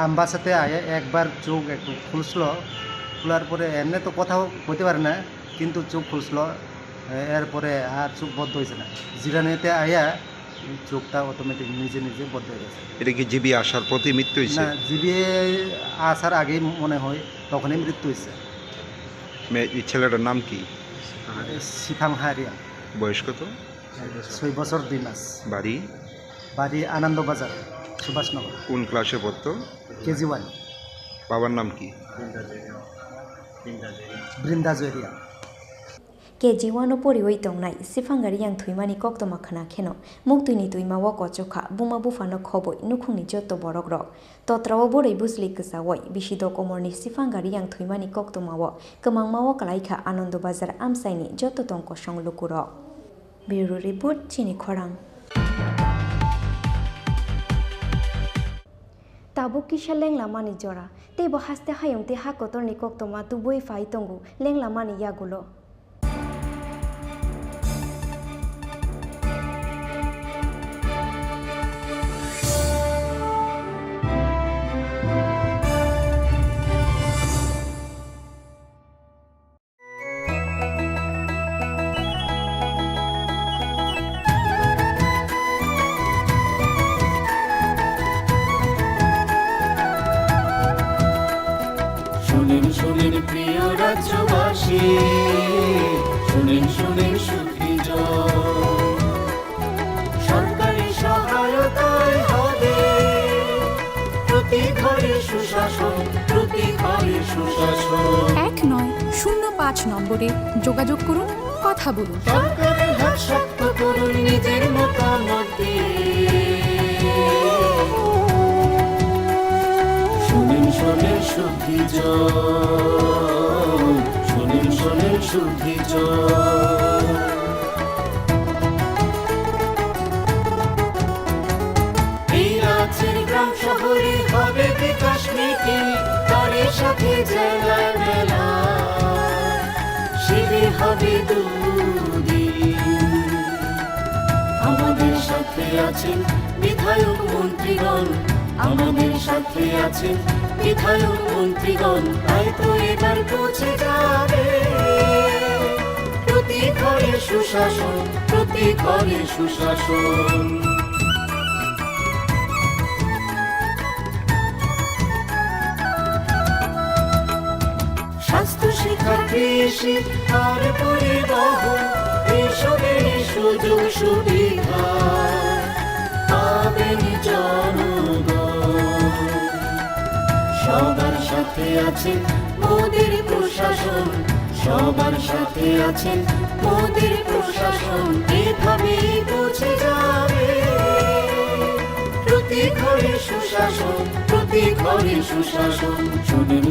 আমবাসাতে আয়ে একবার চোখ একটু খুলছিল খোলার পরে এমনি তো কথাও বলতে পারে না কিন্তু চোখ খুলছিল এরপরে আর চোখ বদ্ধ হয়েছে না জিরানিতে আয়া চোখটা অটোমেটিক নিজে নিজে বদ্ধ হয়ে গেছে এটা কি জিবি আসার পথে মৃত্যু হয়েছে না জিবি আসার আগেই মনে হয় তখনই মৃত্যু হয়েছে এই ছেলেটার নাম কি সিফাং হারিয়া বয়স কত 6 বছর 2 মাস বাড়ি বাড়ি আনন্দবাজার সুভাষনগর কোন ক্লাসে পড়তো কেজি 1 বাবার নাম কি Brinda জেরিয়া keji wano pori oi tongnai sifangari yang thuimani koktoma khana kheno muktuini tuima wa kochokha buma bufano khoboi nukhungni joto borok rok totrawo borei busli ksawoi bisido komorni sifangari yang thuimani koktoma wa kemangma wa kalaikha Anando Bazar amsaini joto tongko songlukuro Bureau Report Chini Khorang Tabuk kisha lenglamani jora tebo haste hayongte hakotorni koktoma tuboi fai tongu lenglamani yagulo শুনেন প্রিয় রাজ্যবাসী শুনেন সুখী সরকারি সহায়তায় হবে প্রতি ঘরে সুশাসন 1-9-0-5 নম্বরে যোগাযোগ করুন কথা বলুন সরকারের হাত শক্ত করুন নিজের মতামত দিয়ে শোনেন সুখী শোনেন সুখী এই রাজ্যের গ্রাম শহরে হবে বিকাশ নীতি তার সাথে জেলায় মেলা শিবির হবে দুদিন আমাদের সাথে আছেন বিধায়ক মন্ত্রীগণ আমাদের সাথে আছেন বিধায়ক মন্ত্রীগণ তাই তো এবার পৌঁছে যাবে প্রতি ঘরে সুশাসন স্বাস্থ্য শিক্ষা কৃষি আর পরিবহন এসবের সুযোগ সুবিধা পাবেন জনগণ সবার সাথে আছেন মোদের প্রশাসন সবার সাথে আছেন মোদের প্রশাসন এভাবেই পৌঁছে যাবে প্রতি ঘরে সুশাসন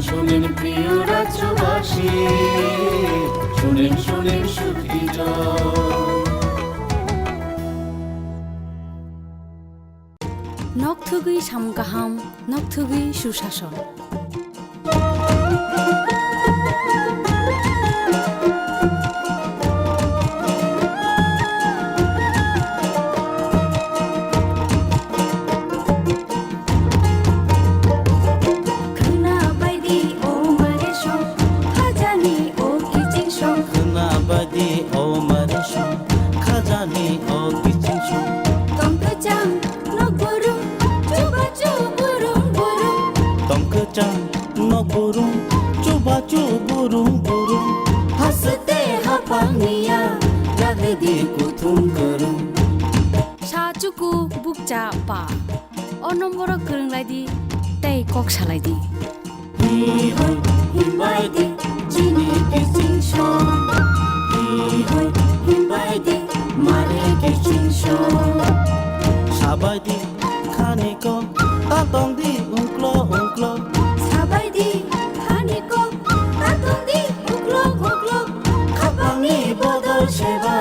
শোনেন প্রিয় রাজ্যবাসী শোনেন সুখী নকথুগুই সামগাহাম নকথুগুই সুশাসন হাসতে হাপানিয়া জাগদি কুথুম করুম সাচুকু বুকচা পা অ নম্বর গরংলাইদি তাই কক সালাইদি হিবাইদি চিনি কিচিংশো হিবাইদি মারে কিচিংশো সাবাইদি খানিক তাতংদি উংক্লো সাবাইদি খানিক তাতংদি উংক্লো খাপাংনি বদল সেবা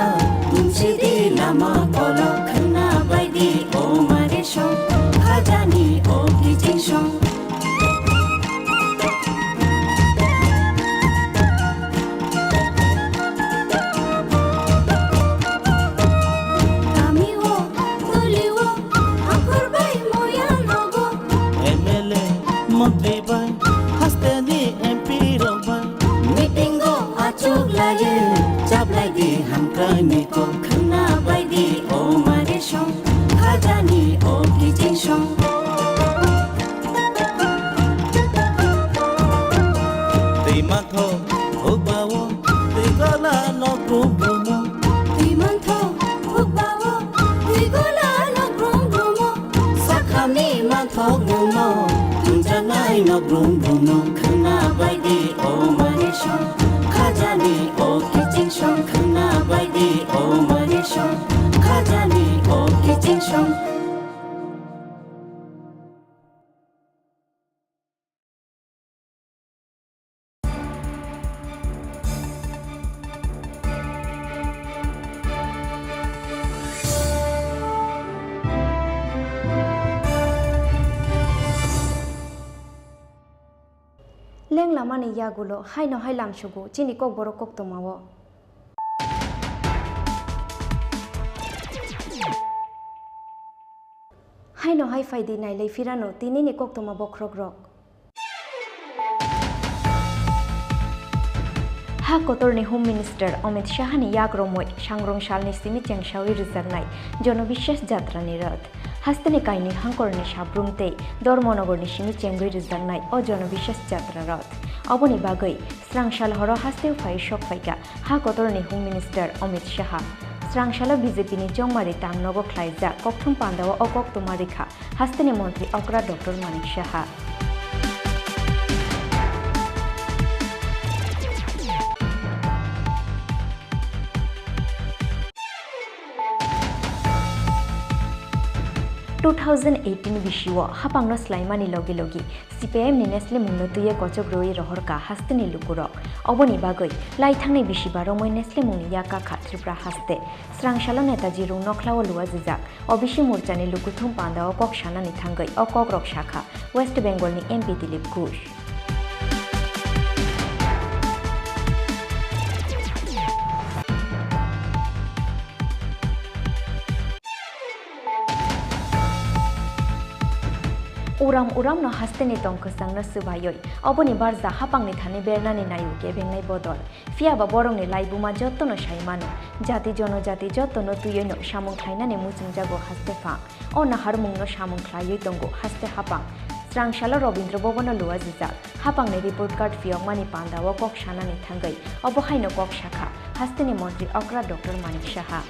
তুমসিদি লামা কলক খানা বাইদি ও মারে সং খাজানি ও কিচিংশো Niko khna bai di o mare shong khajani o kijing shong Tei matho hogbawo tei gola no grumo Tei matho hogbawo tei gola no grumo Sakhami matho grumo tunjanai no grumo khna bai di o mare shong khajani o kijing song khna bai di o mani song khajani o kitchen song leng lamani yagulo haino hailam shugu chini kokborok koktomawo haino hai faidi nailei firano tinini koktoma bokrogrok ha kotorni Home Minister Amit Shahani yagromoi sangrongsalni simi chengshawi rizarnai jonobishas jatrani rath hasteni kaini hangkorni sabrumtei dormonogorni simi chengui rizarnai o jonobishas jatra rath oboni bagai srangshal horo hasteu fai shok faika ha kotorni Home Minister Amit Shaha srangshala BJP ni jongmari tangnogo khlaija kokthum pandawa o koktomarikha hasteni mantri okra Dr. Manik Shaha 2018 bishiwo hapangno slaimani logi logi CPM ni Nestle mungno tuye kochogroi rohorka hasteni lukuro oboni bagai laithangni bishibaro moi Nestle mungni yaka khatripra haste srangshala netaji rung nokhlawo luwa jijak obishi murchani lukuthum panda o kok shana ni thangai o Kokborok shakha West Bengal ni MP Dilip Ghosh uram no hasteni tongkosang no subayoi oboni barza hapangni thani bernani nayu ke bengnai bodol fiaba borongni laibuma jotto no saimano jati jonojati jotto no tuyo no samung khlainani muchungjago hastefa o nahar mungno samung khlaioi tongo haste hapang srangshala Robindra Bhobono luwa jijak hapangni report card fiongmani pandawo kok shanani thangai obohaino kok shakha hasteni mantri okra Dr. Manik Shaha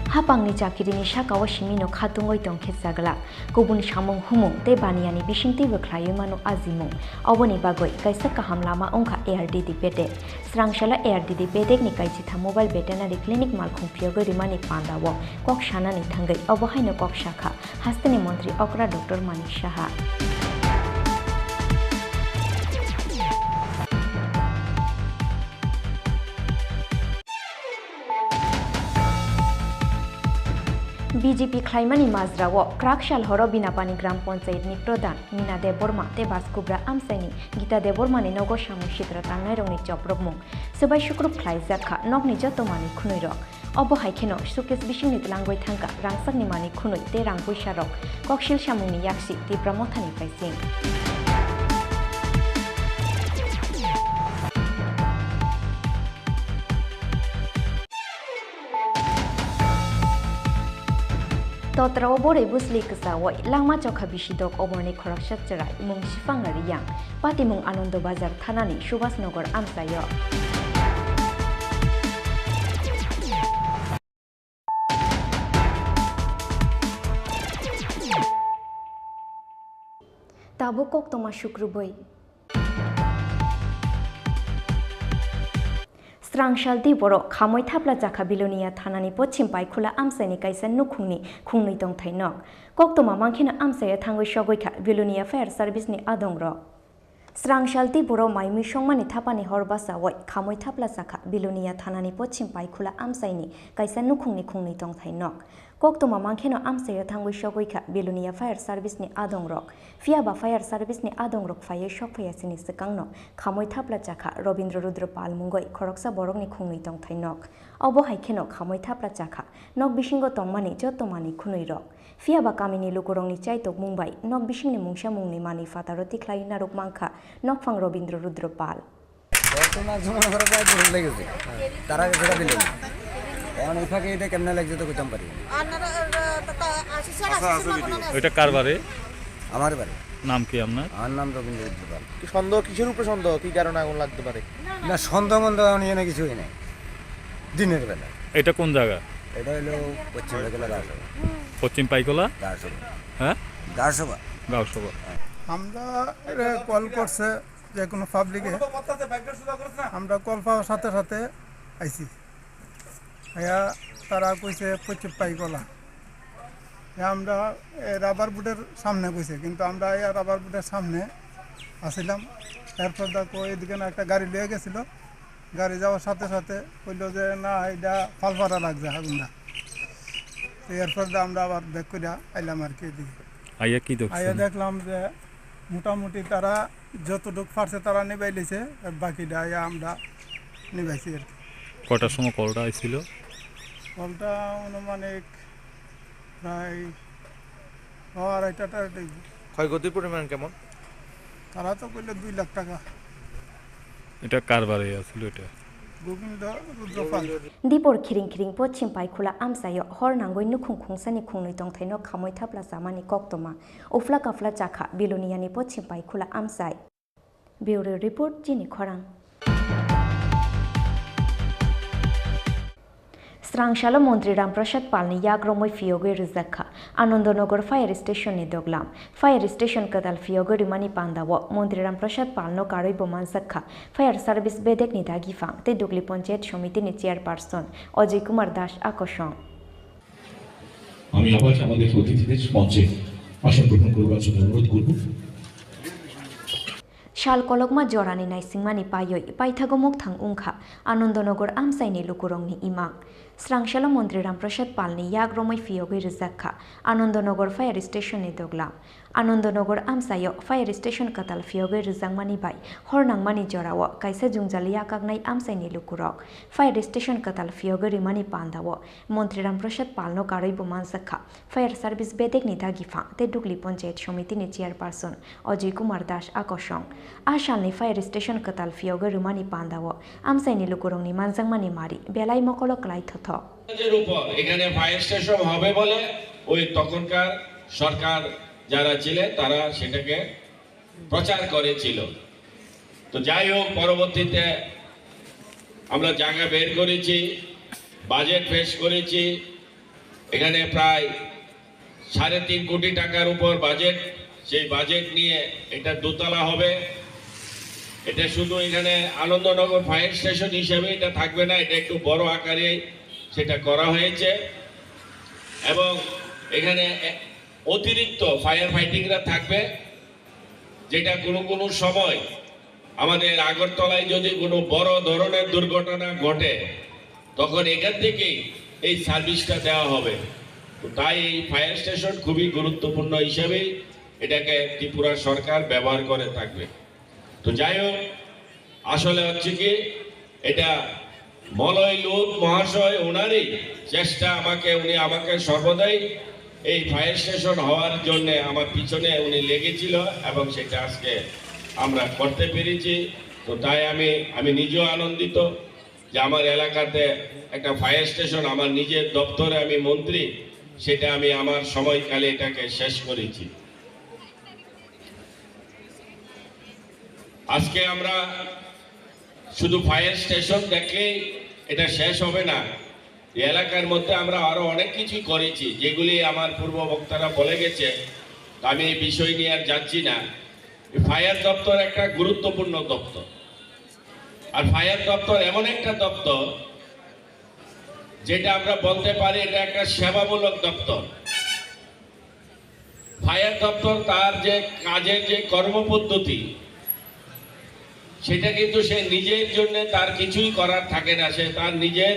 hapangni chakirini shakawo simino khatungoi tongkhe jagla kubun samung humung te baniani bisingti bokhlaioi mano azimung oboni bagoi kaisa kaham lama ongkha ARDD pete srangshala ARDD pedek ni kaijitha mobile veterinary clinic malkhung phiyogoi rimani pandawo kok shanani thangai obohaino kok shakha hasteni mantri okra Dr. Manik Shaha BJP Klaimani Mazrawo Krakshal Horo Binapani Gram Panchayat ni Pradhan Mina Deborma te Baskubra Amsaini Gita Debormani Nogo Shamu Shitra Tangnai Rongni Choprobmung Sabai Shukrup Khlaijaka Nokni Jotomani Khunuirok Obo Haikeno Sukes Bishingni Tlangoi Thangka Rangsakni Mani Khunui te Rangpui Sharok Kokshil Shamungni Yakshi Tipra Mothani Paising Totra obore busli kesawai langma chokha bisidok oborni khoroksat cherai mung sifangari yang pati mung Anondo Bazar thanani Subhasnagar amsayo Tabu koktoma shukrubai Srangshaldi boro khamoi thapla jakha bilonia thanani pochim paikula amsaini kaisa nukhungni khungnui tong thainok koktoma mangkhina amsaya thangoi shogoikha bilonia fire service ni adongrok Srangshaldi boro maimi songmani thapani horbasa wai khamoi thapla jakha bilonia thanani pochim paikula amsaini kaisa nukhungni khungnui tong thainok koktoma mangkheno amsaya thangoi shogoikha bilonia fire service ni adongrok fiaba fire service ni adongrok faye shokphaya sini sekangno khamoi thapla jakha Robindra Rudra Palmungoi khoroksa borokni khungnui tong thainok obo haikheno khamoi thapla jakha nok bisingo tongmani jotomani khunuirok fiaba kamini lukurongni chaitok Mumbai nok bisingni mungsa mungni mani fataroti khlaina ruk mangkha nokphang Robindra Rudra Pal বর্তমান সময় করে প্রায় ভুল লেগেছে তারা সেটা দিল এখন এই ফাঁকে এটা কেমন লাগছে তো কইতাম পারি ওইটা কার বারে আমার বারে নাম কি আপনার আমার নাম রবীন্দ্র রুদ্রপাল কি সন্দেহ কিসের উপরে সন্দেহ কি কারণে আগুন লাগতে পারে না সন্দেহ মন্দ নিয়ে না কিছুই নাই দিনের বেলা এটা কোন জায়গা এটা হলো পশ্চিম পাইকলা গাঁওসভা। পশ্চিম পাইকলা গাঁওসভা। হ্যাঁ গাঁওসভা। গাঁওসভা। আমরা কল করছে যে কোনো পাবলিকে, আমরা কল পাওয়ার সাথে সাথে আইছি। তারা কইছে পশ্চিম পাইকলা। আমরা রাবার বুটের সামনে কইছে, কিন্তু আমরা রাবার বুটের সামনে আসছিলাম। এরপর দেখো এদিকে না একটা গাড়ি লিয়ে গেছিল, গাড়ি যাওয়ার সাথে সাথে কইল যে না এটা ফালফারা লাগছে আগুনটা। এরপর আমরা আবার ব্যাক করে আইলাম আর কি এদিকে। আইয়া দেখলাম যে মোটামুটি তারা যতটুকু পারছে তারা নিবাই লিছে, বাকিটা আইয়া আমরা নিবাইছি আর কি। কটার সময় কলটা আইছিল? কলটা অনুমানিক প্রায় 2:30টার দিকে। ক্ষয়ক্ষতির পরিমাণ কেমন? তারা তো কইলে 2 লাখ টাকা। এটা কার বাড়ি আছিল? এটা দিপর খিরিং খিরিং পশ্চিম পাইখোলা আমসায় হর নাঙ্গই নুখুং খুংসানি খুংনুই তংথাইনো খামই থাপলা জামানি কক্তমা उफ्ला काफ्ला चाखा बिलोनियानि पश्चिम पाइखोला आमसाय। ब्यूरो रिपोर्ट जिनि खरां। स्रांशालो मन्त्री रामप्रसाद पालनि याग्रमै फियोगै रिजाखा आनंदनगर फायर स्टेशन नि दगलाम फायर स्टेशन कदाल फियोगै रिमानि पांदाव मन्त्री रामप्रसाद पालनो कारै बोमान zakha फायर सार्भिस बेदेक नि दागिफां ते दुगली पंचायत समिति नि चेयरपारसन अजय कुमार दास आकर्षण। আমি আবার আমাদের অতিথিদের মঞ্চে আসন গ্রহণ করবার জন্য অনুরোধ করব। शाल कलकमा जरानि नाइसिंमानि पायै पाइथागमुक थां उंखा आनंदनगर आमसाइनि लुकुरंनि इमां स्रांशालो मन्त्री रामप्रसाद पालनि याग्रमै फियोगै रिजाखा आनंदनगर फायर स्टेशननि दगलाम आनंदनगर आमसायो फायर स्टेशन काताल फियोगै रिजांमानि बाय हरनांमानि जराव काइसा जुंजालि आकागनाय आमसाइनि लुकुरक फायर स्टेशन काताल फियोगै रिमानि पांदाव मन्त्री रामप्रसाद पालनो कारै बोमान zakha फायर सार्भिस बेदेकनि दागिफां ते दुगली पंचायत समितिनि चेयरपारसन अजय कुमार दास आकर्षण। आशालनि फायर स्टेशन काताल फियोगै रिमानि पांदाव आमसाइनि लुकुरंनि मानजांमानि मारि बेलाय मकल क्लाय थथ এখানে ফায়ার স্টেশন হবে বলে ওই তখনকার সরকার যারা ছিলেন তারা সেটাকে প্রচার করেছিল। তো যাই হোক পরবর্তীতে আমরা জায়গা বের করেছি, বাজেট পেশ করেছি। এখানে প্রায় 3.5 কোটি টাকার উপর বাজেট। সেই বাজেট নিয়ে এটা দোতলা হবে। এটা শুধু এখানে আনন্দনগর ফায়ার স্টেশন হিসেবে এটা থাকবে না, এটা একটু বড় আকারে সেটা করা হয়েছে এবং এখানে অতিরিক্ত ফায়ার ফাইটিংরা থাকবে, যেটা কোনো সময় আমাদের আগরতলায় যদি কোনো বড় ধরনের দুর্ঘটনা ঘটে তখন এখান থেকেই এই সার্ভিসটা দেওয়া হবে। তো তাই এই ফায়ার স্টেশন খুবই গুরুত্বপূর্ণ হিসেবে এটাকে ত্রিপুরা সরকার ব্যবহার করে থাকবে। তো যাই হোক আসলে হচ্ছে কি এটা মলয় লুত মহাশয় ওনারই চেষ্টা, উনি আমাকে সর্বদাই এই ফায়ার স্টেশন হওয়ার জন্য আমার পিছনে উনি লেগেছিল এবং সেটা আজকে আমরা করতে পেরেছি। তো তাই আমি নিজেও আনন্দিত যে আমার এলাকাতে একটা ফায়ার স্টেশন, আমার নিজের দপ্তরে আমি মন্ত্রী, সেটা আমি আমার সময়কালে এটাকে শেষ করেছি। আজকে আমরা শুধু ফায়ার স্টেশন দেখলেই এটা শেষ হবে না। এলাকার মধ্যে আমরা আরো অনেক কিছুই করেছি, যেগুলি আমার পূর্ব বক্তারা বলে গেছে। আমি এই বিষয় নিয়ে আর যাচ্ছি না। ফায়ার দপ্তর একটা গুরুত্বপূর্ণ দপ্তর, আর ফায়ার দপ্তর এমন একটা দপ্তর যেটা আমরা বলতে পারি এটা একটা সেবামূলক দপ্তর। ফায়ার দপ্তর তার যে কাজের যে কর্মপদ্ধতি সেটা কিন্তু সে নিজের জন্য তার কিছুই করার থাকে না, সে তার নিজের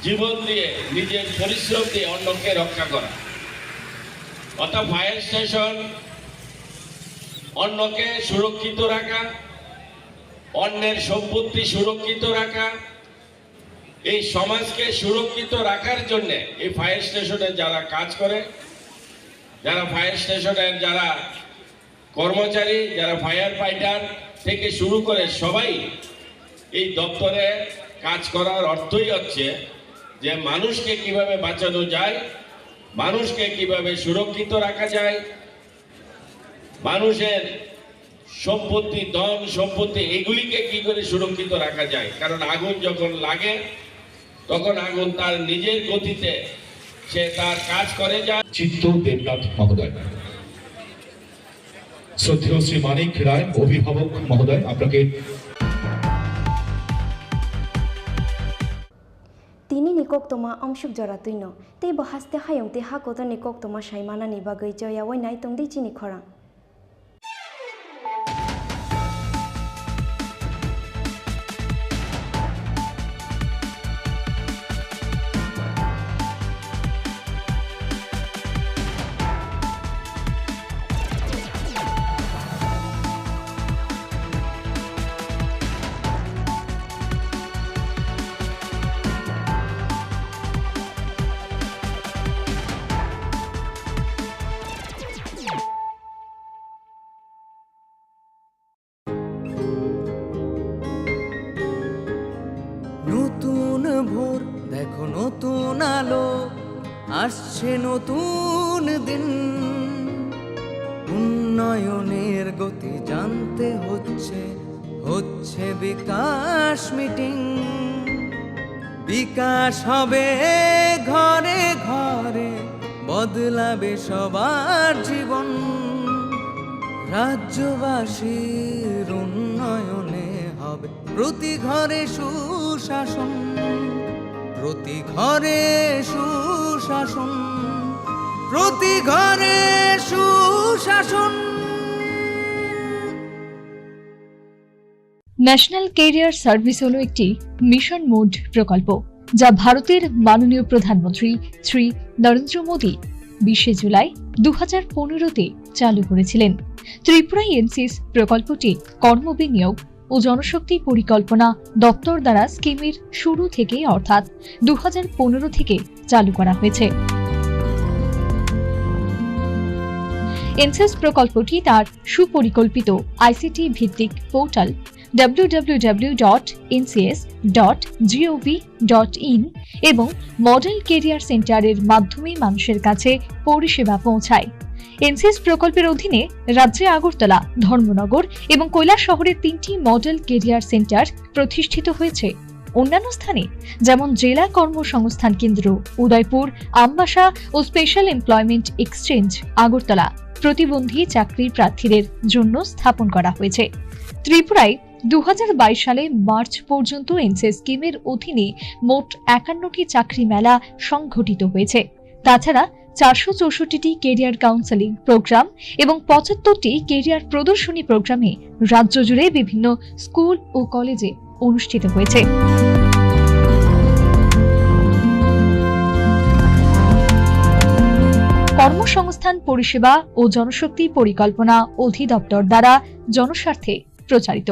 জীবন দিয়ে নিজের পরিশ্রম দিয়ে অন্যকে রক্ষা করা। অর্থাৎ ফায়ার স্টেশন অন্যকে সুরক্ষিত রাখা, অন্যের সম্পত্তি সুরক্ষিত রাখা, এই সমাজকে সুরক্ষিত রাখার জন্য এই ফায়ার স্টেশনে যারা কাজ করে, যারা ফায়ার স্টেশনের যারা কর্মচারী, যারা ফায়ার ফাইটার থেকে শুরু করে সবাই এই দপ্তরে কাজ করার অর্থই হচ্ছে যে মানুষকে কিভাবে বাঁচানো যায়, মানুষকে কিভাবে সুরক্ষিত রাখা যায়, মানুষের সম্পত্তি, ধন সম্পত্তি এগুলিকে কি করে সুরক্ষিত রাখা যায়। কারণ আগুন যখন লাগে তখন আগুন তার নিজের গতিতে সে তার কাজ করে যায়। চিত্ত দেবনাথ মহোদয়, শ্রদ্ধেয় শ্রী মানিক রায় অভিভাবক মহোদয়, আপনাকে তিনি নিকক তোমা অংশুক জরা তুইন তে বহাস্তে হায়ংতে হাকত নিকক তোমা সাইমানানি বাগৈ জয়াওই নাই তংদি চিনি খরা নতুন ভোর দেখো নতুন আলো আসছে নতুন দিন উন্নয়নের গতি জানতে হচ্ছে বিকাশ মিটিং বিকাশ হবে ঘরে ঘরে বদলাবে সবার জীবন রাজ্যবাসীর উন্নয়নে হবে প্রতি ঘরে সুশাসন প্রতি ঘরে সুশাসন প্রতি ঘরে সুশাসন। ন্যাশনাল ক্যারিয়ার সার্ভিস হলো একটি মিশন মোড প্রকল্প যা ভারতের মাননীয় প্রধানমন্ত্রী শ্রী নরেন্দ্র মোদী 20 জুলাই 2015-তে চালু করেছিলেন। ত্রিপুরায় এনসিএস প্রকল্পটি কর্মবিনিয়োগ ও জনশক্তি পরিকল্পনা দপ্তর দ্বারা স্কিমের শুরু থেকে অর্থাৎ 2015 থেকে চালু করা হয়েছে। এনসিএস প্রকল্পটি তার সুপরিকল্পিত আইসিটি ভিত্তিক পোর্টাল www.ncs.gov.in এবং মডেল কেরিয়ার সেন্টারের মাধ্যমে মানুষের কাছে পরিষেবা পৌঁছায়। এনসিএস প্রকল্পের অধীনে রাজ্যে আগরতলা, ধর্মনগর এবং কৈলাস শহরের 3টি মডেল কেরিয়ার সেন্টার প্রতিষ্ঠিত হয়েছে। অন্যান্য স্থানে যেমন জেলা কর্মসংস্থান কেন্দ্র উদয়পুর, আমবাসা ও স্পেশাল এমপ্লয়মেন্ট এক্সচেঞ্জ আগরতলা প্রতিবন্ধী চাকরির প্রার্থীদের জন্য স্থাপন করা হয়েছে। ত্রিপুরায় 2022 সালে মার্চ পর্যন্ত এনসিএস স্কিমের অধীনে মোট 51টি চাকরি মেলা সংঘটিত হয়েছে। তাছাড়া 464টি কেরিয়ার কাউন্সেলিং প্রোগ্রাম এবং 75টি কেরিয়ার প্রদর্শনী প্রোগ্রামে রাজ্য জুড়ে বিভিন্ন স্কুল ও কলেজে অনুষ্ঠিত হয়েছে। কর্মসংস্থান পরিষেবা ও জনশক্তি পরিকল্পনা অধিদপ্তর দ্বারা জনস্বার্থে প্রচারিত।